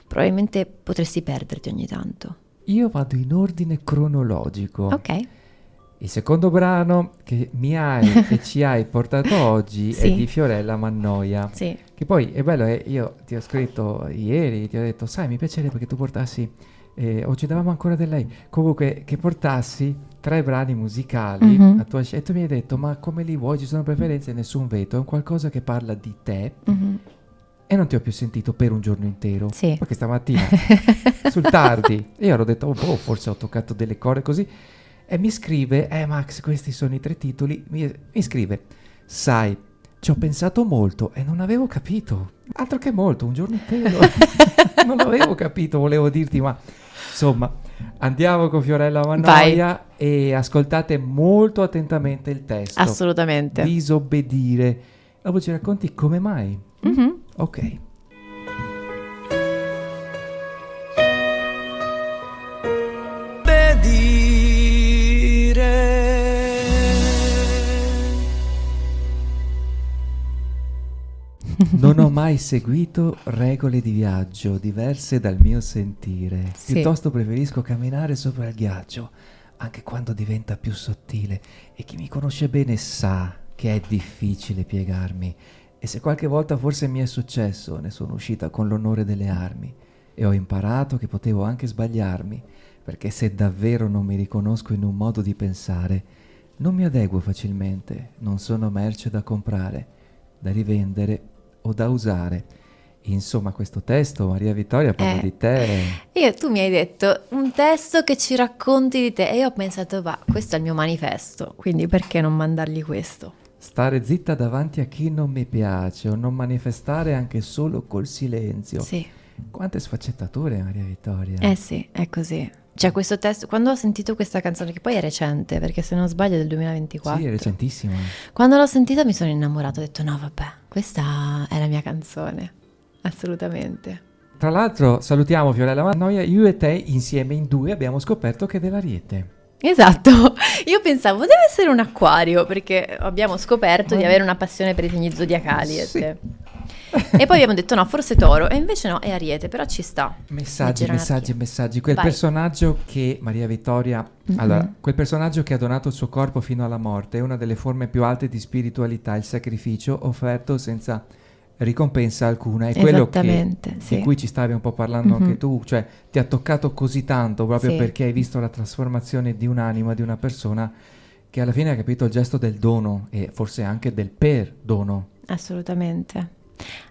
probabilmente potresti perderti ogni tanto. Io vado in ordine cronologico. Ok. Il secondo brano che mi hai e ci hai portato oggi Sì. è di Fiorella Mannoia. Sì. Che poi è bello, io ti ho scritto ieri, ti ho detto: sai, mi piacerebbe che tu portassi, oggi davamo ancora di lei, comunque che portassi 3 brani musicali a tua scelta e tu mi hai detto ma come li vuoi, ci sono preferenze, nessun veto, è un qualcosa che parla di te e non ti ho più sentito per un giorno intero. Sì. Perché stamattina sul tardi io ero detto forse ho toccato delle corde così e mi scrive Max, questi sono i 3 titoli, mi scrive sai, ci ho pensato molto e non avevo capito, altro che molto, un giorno intero non avevo capito, volevo dirti, ma insomma andiamo con Fiorella Mannoia e ascoltate molto attentamente il testo. Assolutamente. Disobbedire. Dopo ci racconti come mai. Ok. Non ho mai seguito regole di viaggio diverse dal mio sentire. Sì. Piuttosto preferisco camminare sopra il ghiaccio, anche quando diventa più sottile. E chi mi conosce bene sa che è difficile piegarmi. E se qualche volta forse mi è successo, ne sono uscita con l'onore delle armi. E ho imparato che potevo anche sbagliarmi, perché se davvero non mi riconosco in un modo di pensare, non mi adeguo facilmente, non sono merce da comprare, da rivendere o da usare. Insomma, questo testo, Maria Vittoria, parla di te. Tu mi hai detto un testo che ci racconti di te e io ho pensato, questo è il mio manifesto, quindi perché non mandargli questo? Stare zitta davanti a chi non mi piace o non manifestare anche solo col silenzio. Sì. Quante sfaccettature, Maria Vittoria. Sì, è così. Cioè questo testo, quando ho sentito questa canzone, che poi è recente, perché se non sbaglio è del 2024. Sì, è recentissima. Quando l'ho sentita mi sono innamorata, ho detto no vabbè, questa è la mia canzone, assolutamente. Tra l'altro salutiamo Fiorella Mannoia, io e te insieme in 2 abbiamo scoperto che è dell'Ariete. Esatto, io pensavo deve essere un acquario, perché abbiamo scoperto di avere una passione per i segni zodiacali. Sì. E poi abbiamo detto no, forse Toro, e invece no, è Ariete, però ci sta. Messaggi. Quel personaggio che Maria Vittoria, allora, quel personaggio che ha donato il suo corpo fino alla morte è una delle forme più alte di spiritualità, il sacrificio offerto senza ricompensa alcuna. È quello di cui ci stavi un po' parlando anche tu, cioè ti ha toccato così tanto proprio perché hai visto la trasformazione di un'anima, di una persona che alla fine ha capito il gesto del dono e forse anche del perdono. Assolutamente.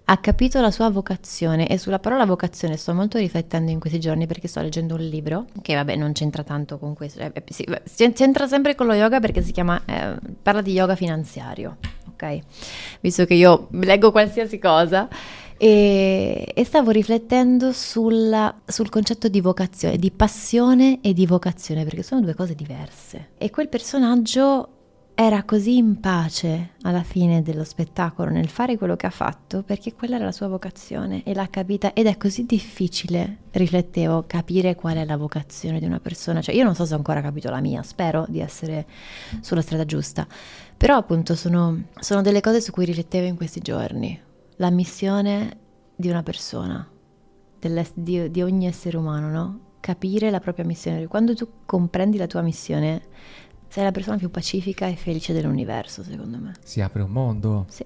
Ha capito la sua vocazione, e sulla parola vocazione sto molto riflettendo in questi giorni perché sto leggendo un libro che vabbè non c'entra tanto con questo, c'entra sempre con lo yoga perché si chiama, parla di yoga finanziario, ok? Visto che io leggo qualsiasi cosa e stavo riflettendo sul concetto di vocazione, di passione e di vocazione, perché sono 2 cose diverse. E quel personaggio era così in pace alla fine dello spettacolo nel fare quello che ha fatto, perché quella era la sua vocazione e l'ha capita, ed è così difficile, riflettevo, capire qual è la vocazione di una persona. Cioè io non so se ho ancora capito la mia, spero di essere sulla strada giusta, però appunto sono delle cose su cui riflettevo in questi giorni. La missione di una persona, di ogni essere umano, no? Capire la propria missione. Quando tu comprendi la tua missione sei la persona più pacifica e felice dell'universo, secondo me. Si apre un mondo. Sì.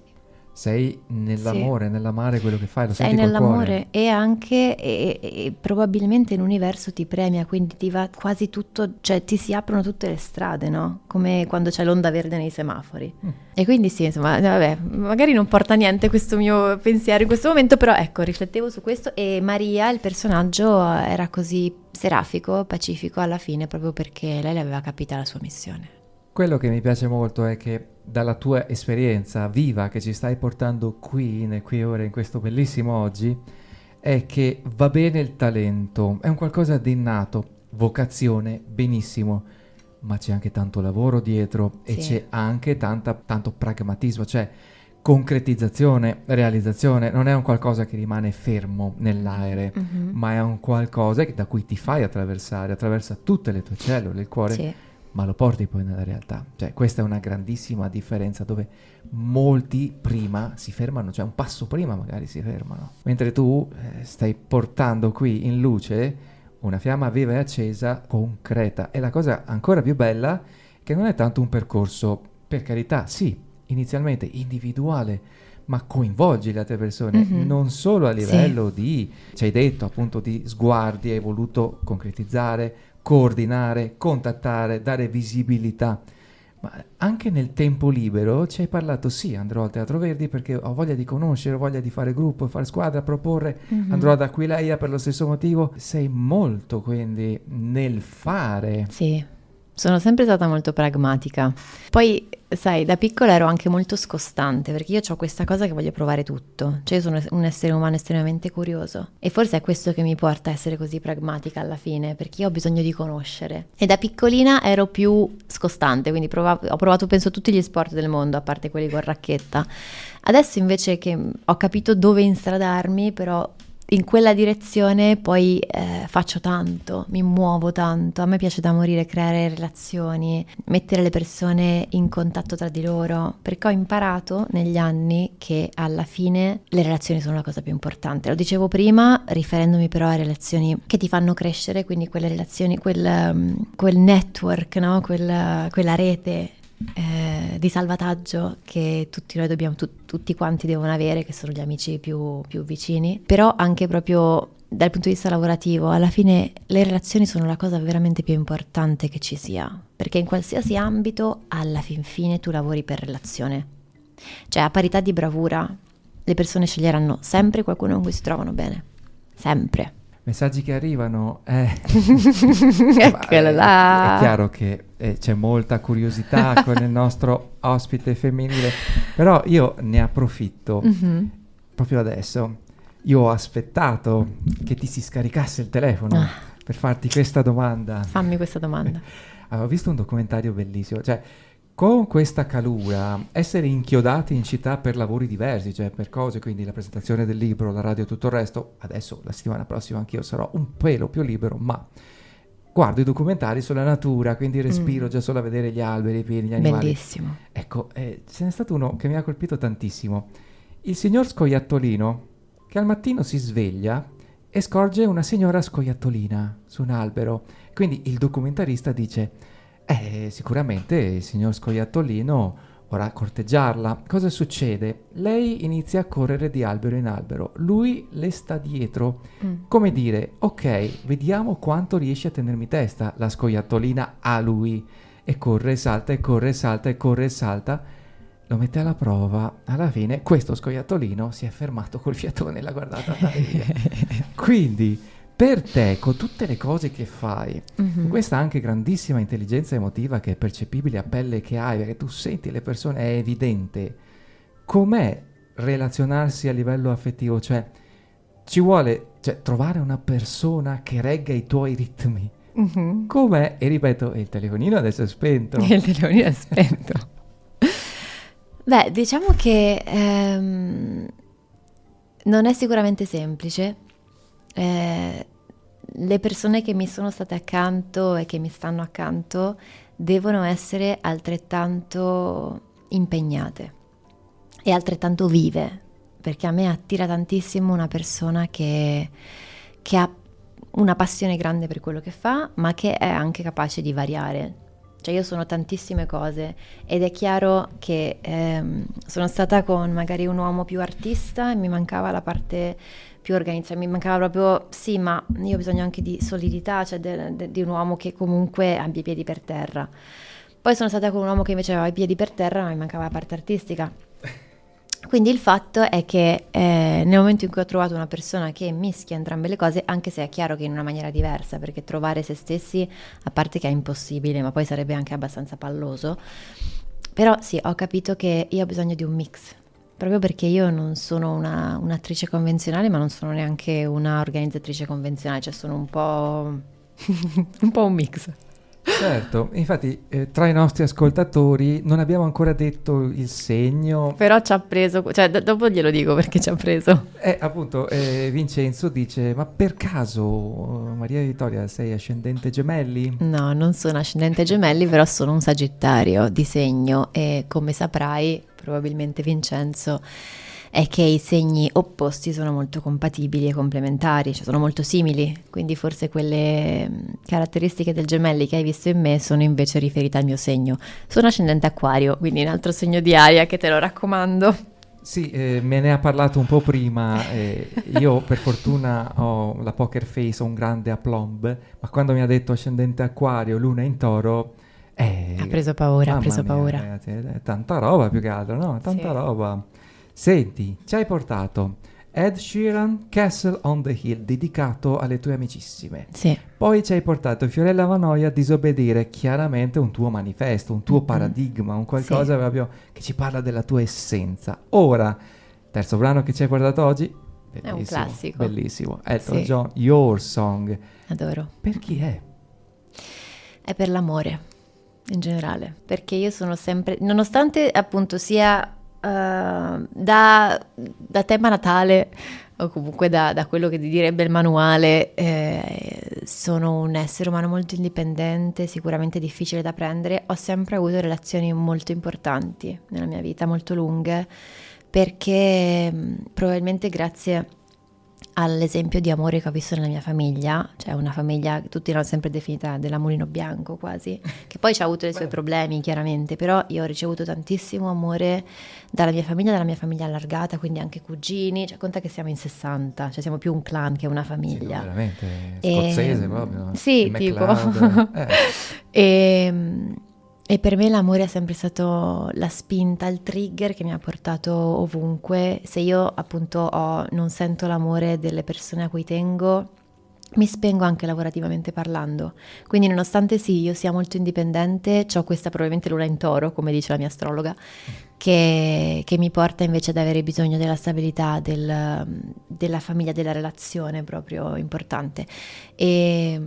Sei nell'amore, nell'amare quello che fai, lo sei senti col nell'amore cuore. E anche e probabilmente l'universo ti premia, quindi ti va quasi tutto, cioè ti si aprono tutte le strade, no? Come quando c'è l'onda verde nei semafori. E quindi sì, insomma, vabbè, magari non porta niente questo mio pensiero in questo momento, però ecco, riflettevo su questo e Maria, il personaggio, era così serafico, pacifico alla fine, proprio perché lei aveva capita la sua missione. Quello che mi piace molto è che dalla tua esperienza viva che ci stai portando qui e ora in questo bellissimo oggi, è che va bene il talento, è un qualcosa di innato, vocazione, benissimo, ma c'è anche tanto lavoro dietro e c'è anche tanto pragmatismo, cioè concretizzazione, realizzazione. Non è un qualcosa che rimane fermo nell'aere, ma è un qualcosa da cui ti fai attraversare, attraversa tutte le tue cellule, il cuore, ma lo porti poi nella realtà. Cioè questa è una grandissima differenza, dove molti prima si fermano, cioè un passo prima magari si fermano, mentre tu stai portando qui in luce una fiamma viva e accesa, concreta. E la cosa ancora più bella è che non è tanto un percorso, per carità, sì, inizialmente individuale, ma coinvolgi le altre persone, non solo a livello di, ci hai detto appunto, di sguardi, hai voluto concretizzare, coordinare, contattare, dare visibilità. Ma anche nel tempo libero ci hai parlato, sì, andrò al Teatro Verdi perché ho voglia di conoscere, ho voglia di fare gruppo, fare squadra, proporre, andrò ad Aquileia per lo stesso motivo. Sei molto quindi nel fare. Sì, sono sempre stata molto pragmatica. Poi, sai, da piccola ero anche molto scostante, perché io ho questa cosa che voglio provare tutto. Cioè, io sono un essere umano estremamente curioso. E forse è questo che mi porta a essere così pragmatica alla fine, perché io ho bisogno di conoscere. E da piccolina ero più scostante, quindi ho provato, penso, tutti gli sport del mondo, a parte quelli con racchetta. Adesso invece che ho capito dove instradarmi, però in quella direzione poi faccio tanto, mi muovo tanto, a me piace da morire creare relazioni, mettere le persone in contatto tra di loro, perché ho imparato negli anni che alla fine le relazioni sono la cosa più importante. Lo dicevo prima, riferendomi però a relazioni che ti fanno crescere, quindi quelle relazioni, quel network, no? Quella rete di salvataggio che tutti noi dobbiamo, tutti quanti devono avere, che sono gli amici più vicini, però anche proprio dal punto di vista lavorativo, alla fine le relazioni sono la cosa veramente più importante che ci sia, perché in qualsiasi ambito alla fin fine tu lavori per relazione, cioè a parità di bravura le persone sceglieranno sempre qualcuno con cui si trovano bene, sempre. Messaggi che arrivano, Eccola là. È chiaro che c'è molta curiosità con il nostro ospite femminile, però io ne approfitto proprio adesso. Io ho aspettato che ti si scaricasse il telefono per farti questa domanda. Fammi questa domanda. Avevo visto un documentario bellissimo, cioè con questa calura essere inchiodati in città per lavori diversi, cioè per cose, quindi la presentazione del libro, la radio e tutto il resto. Adesso la settimana prossima anch'io sarò un pelo più libero, ma guardo i documentari sulla natura, quindi respiro già solo a vedere gli alberi, i piedi, gli animali. Bellissimo. Ecco, ce n'è stato uno che mi ha colpito tantissimo. Il signor scoiattolino che al mattino si sveglia e scorge una signora scoiattolina su un albero. Quindi il documentarista dice: sicuramente il signor scoiattolino vorrà corteggiarla. Cosa succede? Lei inizia a correre di albero in albero, lui le sta dietro, come dire: ok, vediamo quanto riesce a tenermi testa la scoiattolina a lui, e corre, salta e corre, salta e corre e salta. Lo mette alla prova, alla fine questo scoiattolino si è fermato col fiatone e l'ha guardata andare via. Quindi per te, con tutte le cose che fai, con questa anche grandissima intelligenza emotiva che è percepibile a pelle che hai, perché tu senti le persone, è evidente, com'è relazionarsi a livello affettivo? Cioè, ci vuole trovare una persona che regga i tuoi ritmi. Com'è? E ripeto, il telefonino adesso è spento. Il telefonino è spento. Beh, diciamo che non è sicuramente semplice. Le persone che mi sono state accanto e che mi stanno accanto devono essere altrettanto impegnate e altrettanto vive, perché a me attira tantissimo una persona che ha una passione grande per quello che fa, ma che è anche capace di variare. Cioè io sono tantissime cose ed è chiaro che sono stata con magari un uomo più artista e mi mancava la parte più organizzata, mi mancava proprio, sì, ma io ho bisogno anche di solidità, cioè di un uomo che comunque abbia i piedi per terra. Poi sono stata con un uomo che invece aveva i piedi per terra, ma mi mancava la parte artistica. Quindi il fatto è che nel momento in cui ho trovato una persona che mischia entrambe le cose, anche se è chiaro che in una maniera diversa, perché trovare se stessi, a parte che è impossibile, ma poi sarebbe anche abbastanza palloso, però sì, ho capito che io ho bisogno di un mix, proprio perché io non sono un'attrice convenzionale, ma non sono neanche una organizzatrice convenzionale, cioè sono un po' un mix. Certo, infatti tra i nostri ascoltatori non abbiamo ancora detto il segno. Però ci ha preso, cioè dopo glielo dico perché ci ha preso. Appunto, Vincenzo dice: ma per caso Maria Vittoria sei ascendente Gemelli? No, non sono ascendente Gemelli, però sono un Sagittario di segno e come saprai, probabilmente Vincenzo, è che i segni opposti sono molto compatibili e complementari, cioè sono molto simili, quindi forse quelle caratteristiche del Gemelli che hai visto in me sono invece riferite al mio segno. Sono ascendente Acquario, quindi un altro segno di aria che te lo raccomando. Sì, me ne ha parlato un po' prima. Io per fortuna ho la poker face, ho un grande aplomb, ma quando mi ha detto ascendente Acquario, Luna in Toro, Ha preso paura, ha mamma preso mia, paura. ragazzi, è tanta roba più che altro, no? Tanta Sì. roba. Senti, ci hai portato Ed Sheeran, Castle on the Hill, dedicato alle tue amicissime. Sì. Poi ci hai portato Fiorella Vanoia a disobbedire, chiaramente un tuo manifesto, un tuo paradigma, un qualcosa Sì. proprio che ci parla della tua essenza. Ora, terzo brano che ci hai portato oggi, bellissimo, È un classico. bellissimo. Elton Sì. John, Your Song. Adoro. Per chi è? È per l'amore, in generale, perché io sono sempre, nonostante appunto sia da tema Natale o comunque da quello che ti direbbe il manuale, sono un essere umano molto indipendente, sicuramente difficile da prendere. Ho sempre avuto relazioni molto importanti nella mia vita, molto lunghe, perché probabilmente grazie all'esempio di amore che ho visto nella mia famiglia, cioè una famiglia che tutti l'hanno sempre definita della Mulino Bianco quasi, che poi ci ha avuto i suoi problemi chiaramente, però io ho ricevuto tantissimo amore dalla mia famiglia allargata, quindi anche cugini, cioè conta che siamo in 60, cioè siamo più un clan che una Sì, famiglia. no, veramente scozzese proprio. Sì, il tipo. MacLeod. E per me l'amore è sempre stato la spinta, il trigger che mi ha portato ovunque. Se io appunto non sento l'amore delle persone a cui tengo, mi spengo anche lavorativamente parlando. Quindi nonostante sì, io sia molto indipendente, ho questa probabilmente luna in Toro, come dice la mia astrologa, che mi porta invece ad avere bisogno della stabilità, della famiglia, della relazione proprio importante. E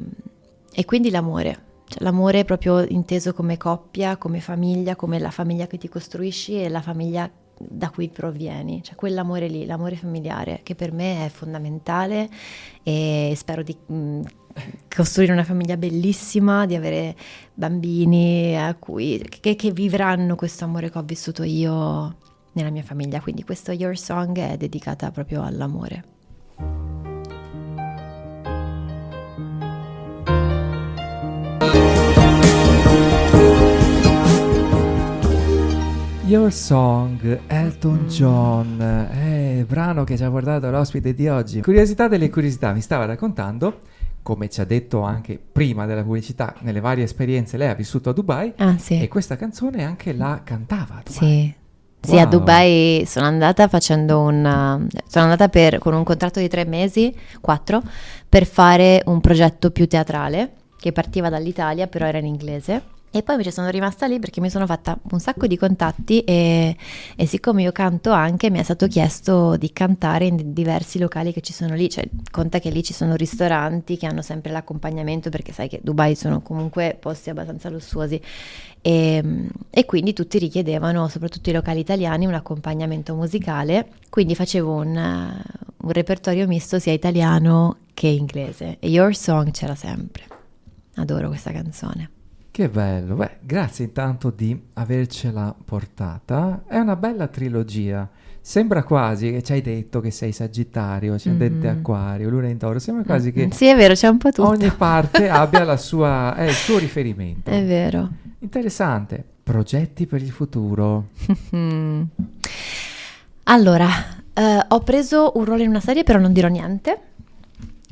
quindi l'amore. Cioè, l'amore è proprio inteso come coppia, come famiglia, come la famiglia che ti costruisci e la famiglia da cui provieni, cioè quell'amore lì, l'amore familiare, che per me è fondamentale e spero di costruire una famiglia bellissima, di avere bambini che vivranno questo amore che ho vissuto io nella mia famiglia. Quindi questo Your Song è dedicata proprio all'amore. Your Song, Elton John, brano che ci ha portato l'ospite di oggi. Curiosità delle curiosità, mi stava raccontando, come ci ha detto anche prima della pubblicità, nelle varie esperienze lei ha vissuto a Dubai, Sì. e questa canzone anche la cantava a Dubai. Sì. Sì, Wow. a Dubai sono andata con un contratto di 3 mesi, 4, per fare un progetto più teatrale che partiva dall'Italia, però era in inglese. E poi invece sono rimasta lì perché mi sono fatta un sacco di contatti e siccome io canto anche, mi è stato chiesto di cantare in diversi locali che ci sono lì, cioè conta che lì ci sono ristoranti che hanno sempre l'accompagnamento, perché sai che Dubai sono comunque posti abbastanza lussuosi e quindi tutti richiedevano, soprattutto i locali italiani, un accompagnamento musicale, quindi facevo un repertorio misto sia italiano che inglese e Your Song c'era sempre. Adoro questa canzone. Che bello, beh, grazie intanto di avercela portata. È una bella trilogia. Sembra quasi che ci hai detto che sei Sagittario, ascendente Acquario, Luna in Toro. Sembra quasi che sì, è vero, c'è un po' tutto. ogni parte abbia il suo riferimento. È vero. Interessante. Progetti per il futuro? Allora, ho preso un ruolo in una serie, però non dirò niente.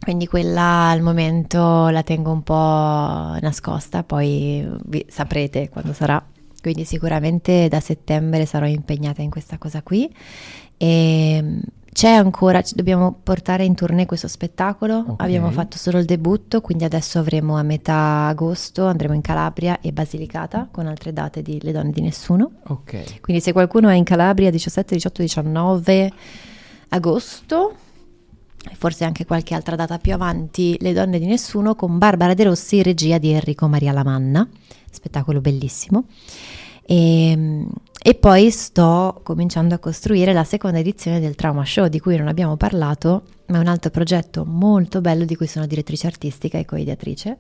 Quindi quella al momento la tengo un po' nascosta, poi saprete quando sarà. Quindi sicuramente da settembre sarò impegnata in questa cosa qui. E c'è ancora, dobbiamo portare in tournée questo spettacolo. Ok. Abbiamo fatto solo il debutto, quindi adesso avremo a metà agosto, andremo in Calabria e Basilicata con altre date di Le Donne di Nessuno. Ok. Quindi se qualcuno è in Calabria 17, 18, 19 agosto, forse anche qualche altra data più avanti, Le Donne di Nessuno con Barbara De Rossi, regia di Enrico Maria Lamanna, spettacolo bellissimo. E poi sto cominciando a costruire la seconda edizione del Trauma Show, di cui non abbiamo parlato, ma è un altro progetto molto bello di cui sono direttrice artistica e coideatrice,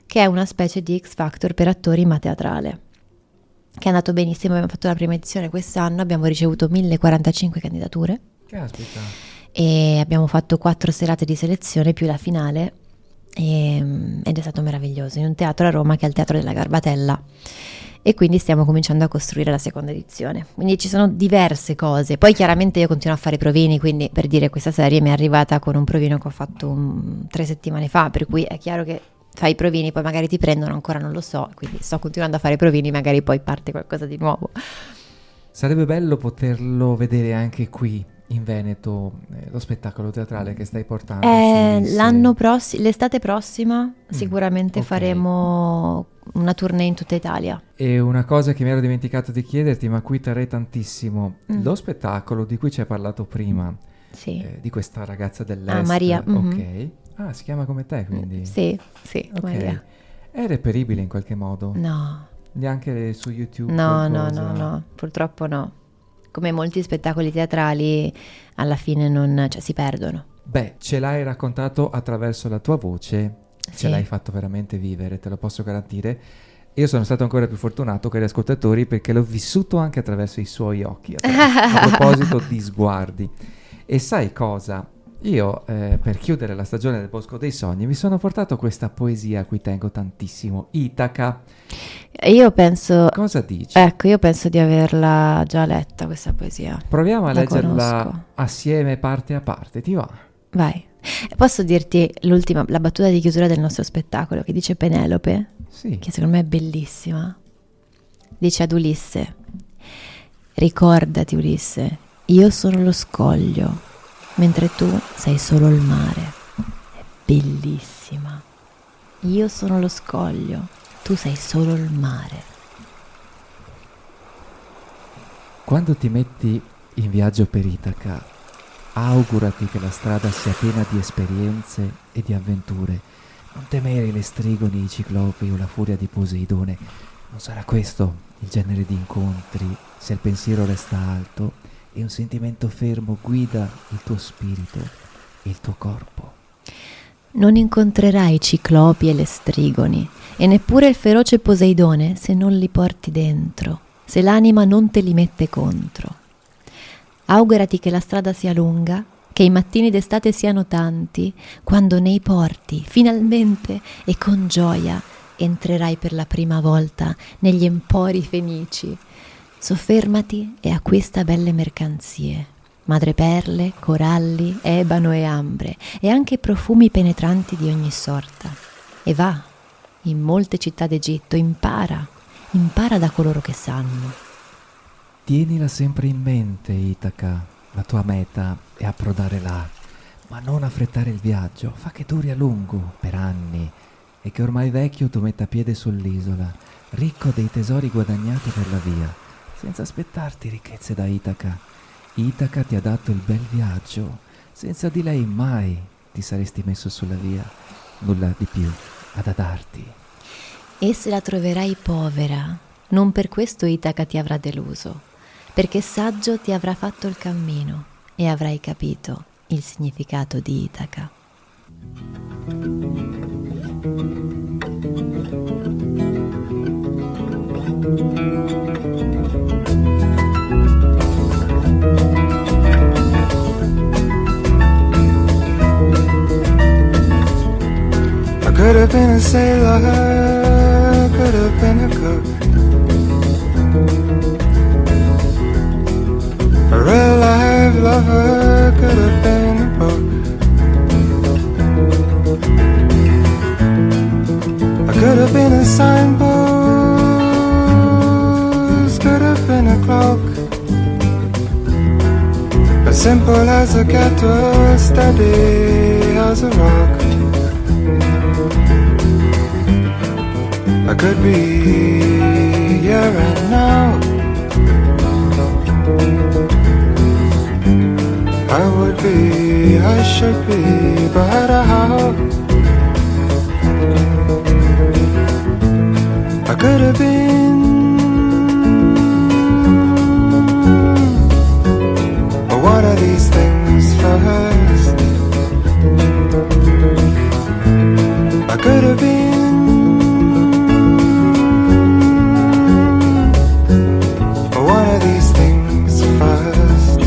che è una specie di X Factor per attori ma teatrale, che è andato benissimo. Abbiamo fatto la prima edizione quest'anno, abbiamo ricevuto 1045 candidature. Caspita. E abbiamo fatto 4 serate di selezione più la finale ed è stato meraviglioso, in un teatro a Roma che è il Teatro della Garbatella, e quindi stiamo cominciando a costruire la seconda edizione. Quindi ci sono diverse cose. Poi chiaramente io continuo a fare i provini, quindi per dire questa serie mi è arrivata con un provino che ho fatto 3 settimane fa, per cui è chiaro che fai i provini, poi magari ti prendono, ancora non lo so, quindi sto continuando a fare i provini, magari poi parte qualcosa di nuovo. Sarebbe bello poterlo vedere anche qui in Veneto, lo spettacolo teatrale che stai portando. L'estate prossima sicuramente ok. faremo una tournée in tutta Italia. E una cosa che mi ero dimenticato di chiederti, ma qui terrei tantissimo, lo spettacolo di cui ci hai parlato prima, Sì. di questa ragazza dell'est. Maria. Ok. Ah, si chiama come te, quindi? Sì, Ok. Maria. È reperibile in qualche modo? No, Neanche su YouTube? no, qualcosa? purtroppo no. Come molti spettacoli teatrali, alla fine non, cioè, si perdono. Beh, ce l'hai raccontato attraverso la tua voce, ce Sì. l'hai fatto veramente vivere, te lo posso garantire. Io sono stato ancora più fortunato che gli ascoltatori perché l'ho vissuto anche attraverso i suoi occhi, a proposito di sguardi. E sai cosa? Io, per chiudere la stagione del Bosco dei Sogni, mi sono portato questa poesia a cui tengo tantissimo, Itaca. Io penso, Cosa dici? ecco, io penso di averla già letta questa poesia. Proviamo a la leggerla conosco. assieme parte a parte, ti va? Vai. Posso dirti la battuta di chiusura del nostro spettacolo che dice Penelope, Sì. che secondo me è bellissima. Dice ad Ulisse: ricordati Ulisse, io sono lo scoglio, mentre tu sei solo il mare. È bellissima. Io sono lo scoglio, tu sei solo il mare. Quando ti metti in viaggio per Itaca, augurati che la strada sia piena di esperienze e di avventure. Non temere le strigoni, i ciclopi o la furia di Poseidone. Non sarà questo il genere di incontri se il pensiero resta alto e un sentimento fermo guida il tuo spirito e il tuo corpo. Non incontrerai i ciclopi e le strigoni, e neppure il feroce Poseidone se non li porti dentro, se l'anima non te li mette contro. Augurati che la strada sia lunga, che i mattini d'estate siano tanti, quando nei porti, finalmente e con gioia, entrerai per la prima volta negli empori fenici. Soffermati e acquista belle mercanzie, madreperle, coralli, ebano e ambre, e anche profumi penetranti di ogni sorta. E va, in molte città d'Egitto, impara da coloro che sanno. Tienila sempre in mente, Itaca. La tua meta è approdare là, ma non affrettare il viaggio. Fa che duri a lungo, per anni, e che ormai vecchio tu metta piede sull'isola, ricco dei tesori guadagnati per la via, senza aspettarti ricchezze da Itaca. Itaca ti ha dato il bel viaggio, senza di lei mai ti saresti messo sulla via, nulla di più ad darti. E se la troverai povera, non per questo Itaca ti avrà deluso, perché saggio ti avrà fatto il cammino e avrai capito il significato di Itaca. I could have been a sailor, could have been a cook, a real life lover, could have been a book. I could have been a signpost, could have been a clock, as simple as a kettle, steady as a rock. I could be here and now, I would be, I should be, but how? I could have been, but one of these things first. I could have been, but one of these things first.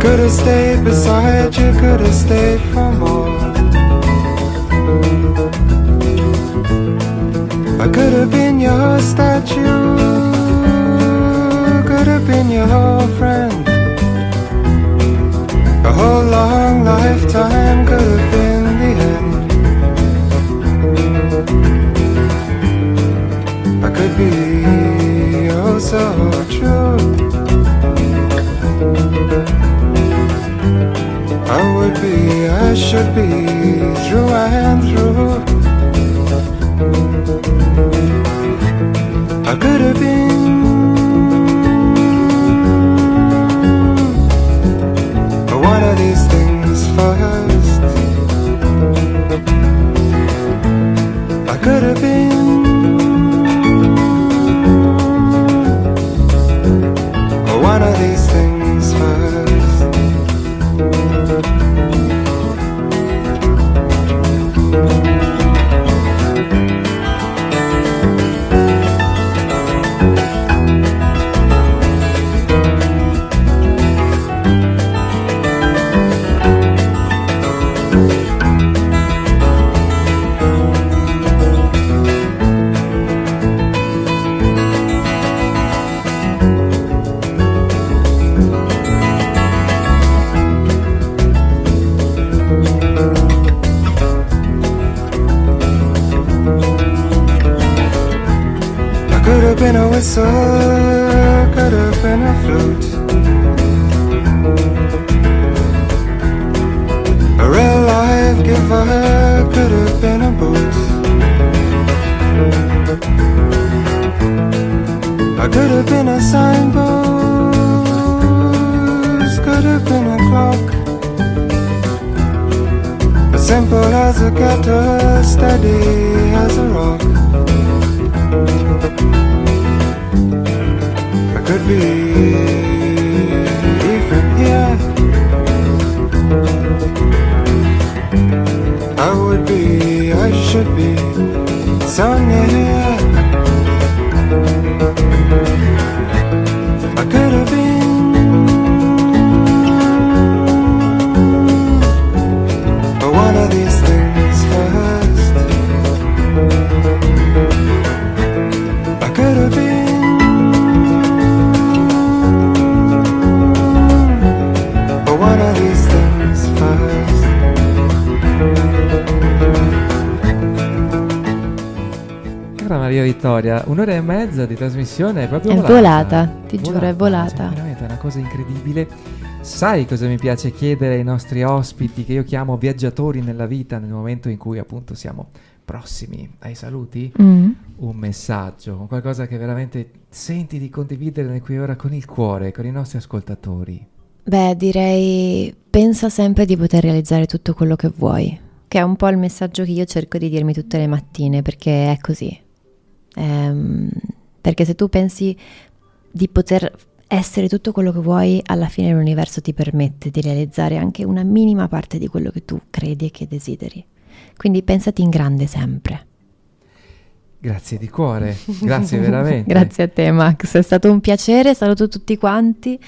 could have stayed beside you, could have stayed for more. I could have been your statue, could have been your friend. A whole long lifetime could have been the end. I could be oh so true. I would be, I should be, through and through. I could have been one of these things first. I could have been one of these things first. Could have been a whistle, could have been a flute, a real life giver, could have been a boot. I could have been a signpost, could have been a clock, as simple as a gutter, steady as a rock. I could be from here. I would be, I should be so near. I could have been one of these things first. I could have been one of these things first. Cara Maria Vittoria, 1 ora e mezza di trasmissione è proprio È volata, ti giuro, è volata. Cioè, veramente è una cosa incredibile. Sai cosa mi piace chiedere ai nostri ospiti, che io chiamo viaggiatori nella vita, nel momento in cui appunto siamo prossimi ai saluti? Un messaggio, qualcosa che veramente senti di condividere qui ora con il cuore, con i nostri ascoltatori. Beh, direi pensa sempre di poter realizzare tutto quello che vuoi, che è un po' il messaggio che io cerco di dirmi tutte le mattine, perché è così. Perché se tu pensi di poter essere tutto quello che vuoi, alla fine l'universo ti permette di realizzare anche una minima parte di quello che tu credi e che desideri. Quindi pensati in grande sempre. Grazie di cuore, grazie veramente. Grazie a te, Max, è stato un piacere, saluto tutti quanti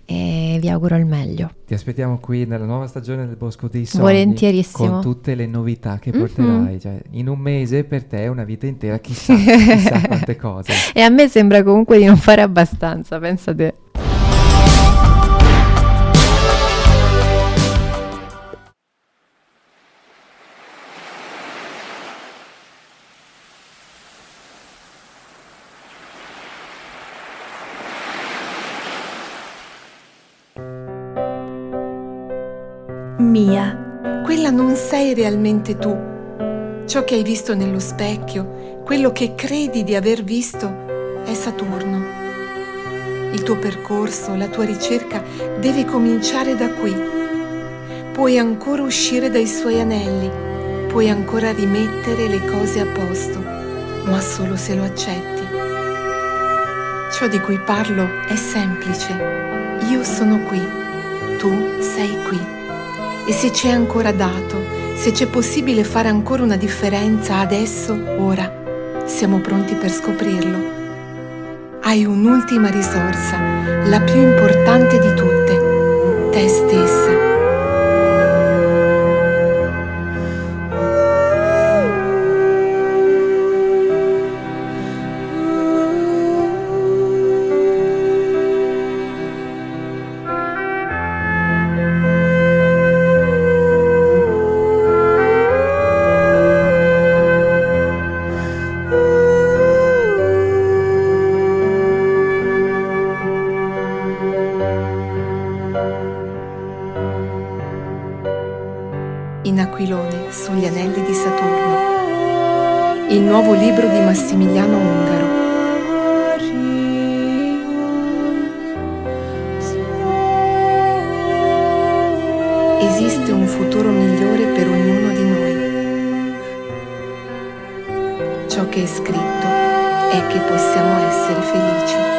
e vi auguro il meglio. Ti aspettiamo qui nella nuova stagione del Bosco dei Sogni. Volentierissimo. Con tutte le novità che porterai. Cioè, in un mese per te è una vita intera, chissà quante cose. E a me sembra comunque di non fare abbastanza, pensa te. Mia, quella non sei realmente tu. Ciò che hai visto nello specchio, quello che credi di aver visto, è Saturno. Il tuo percorso, la tua ricerca deve cominciare da qui. Puoi ancora uscire dai suoi anelli, puoi ancora rimettere le cose a posto, ma solo se lo accetti. Ciò di cui parlo è semplice. Io sono qui, tu sei qui. E se c'è ancora dato, se c'è possibile fare ancora una differenza adesso, ora, siamo pronti per scoprirlo. Hai un'ultima risorsa, la più importante di tutte, te stessa. In aquilone sugli anelli di Saturno. Il nuovo libro di Massimiliano Ungaro. Esiste un futuro migliore per ognuno di noi. Ciò che è scritto è che possiamo essere felici.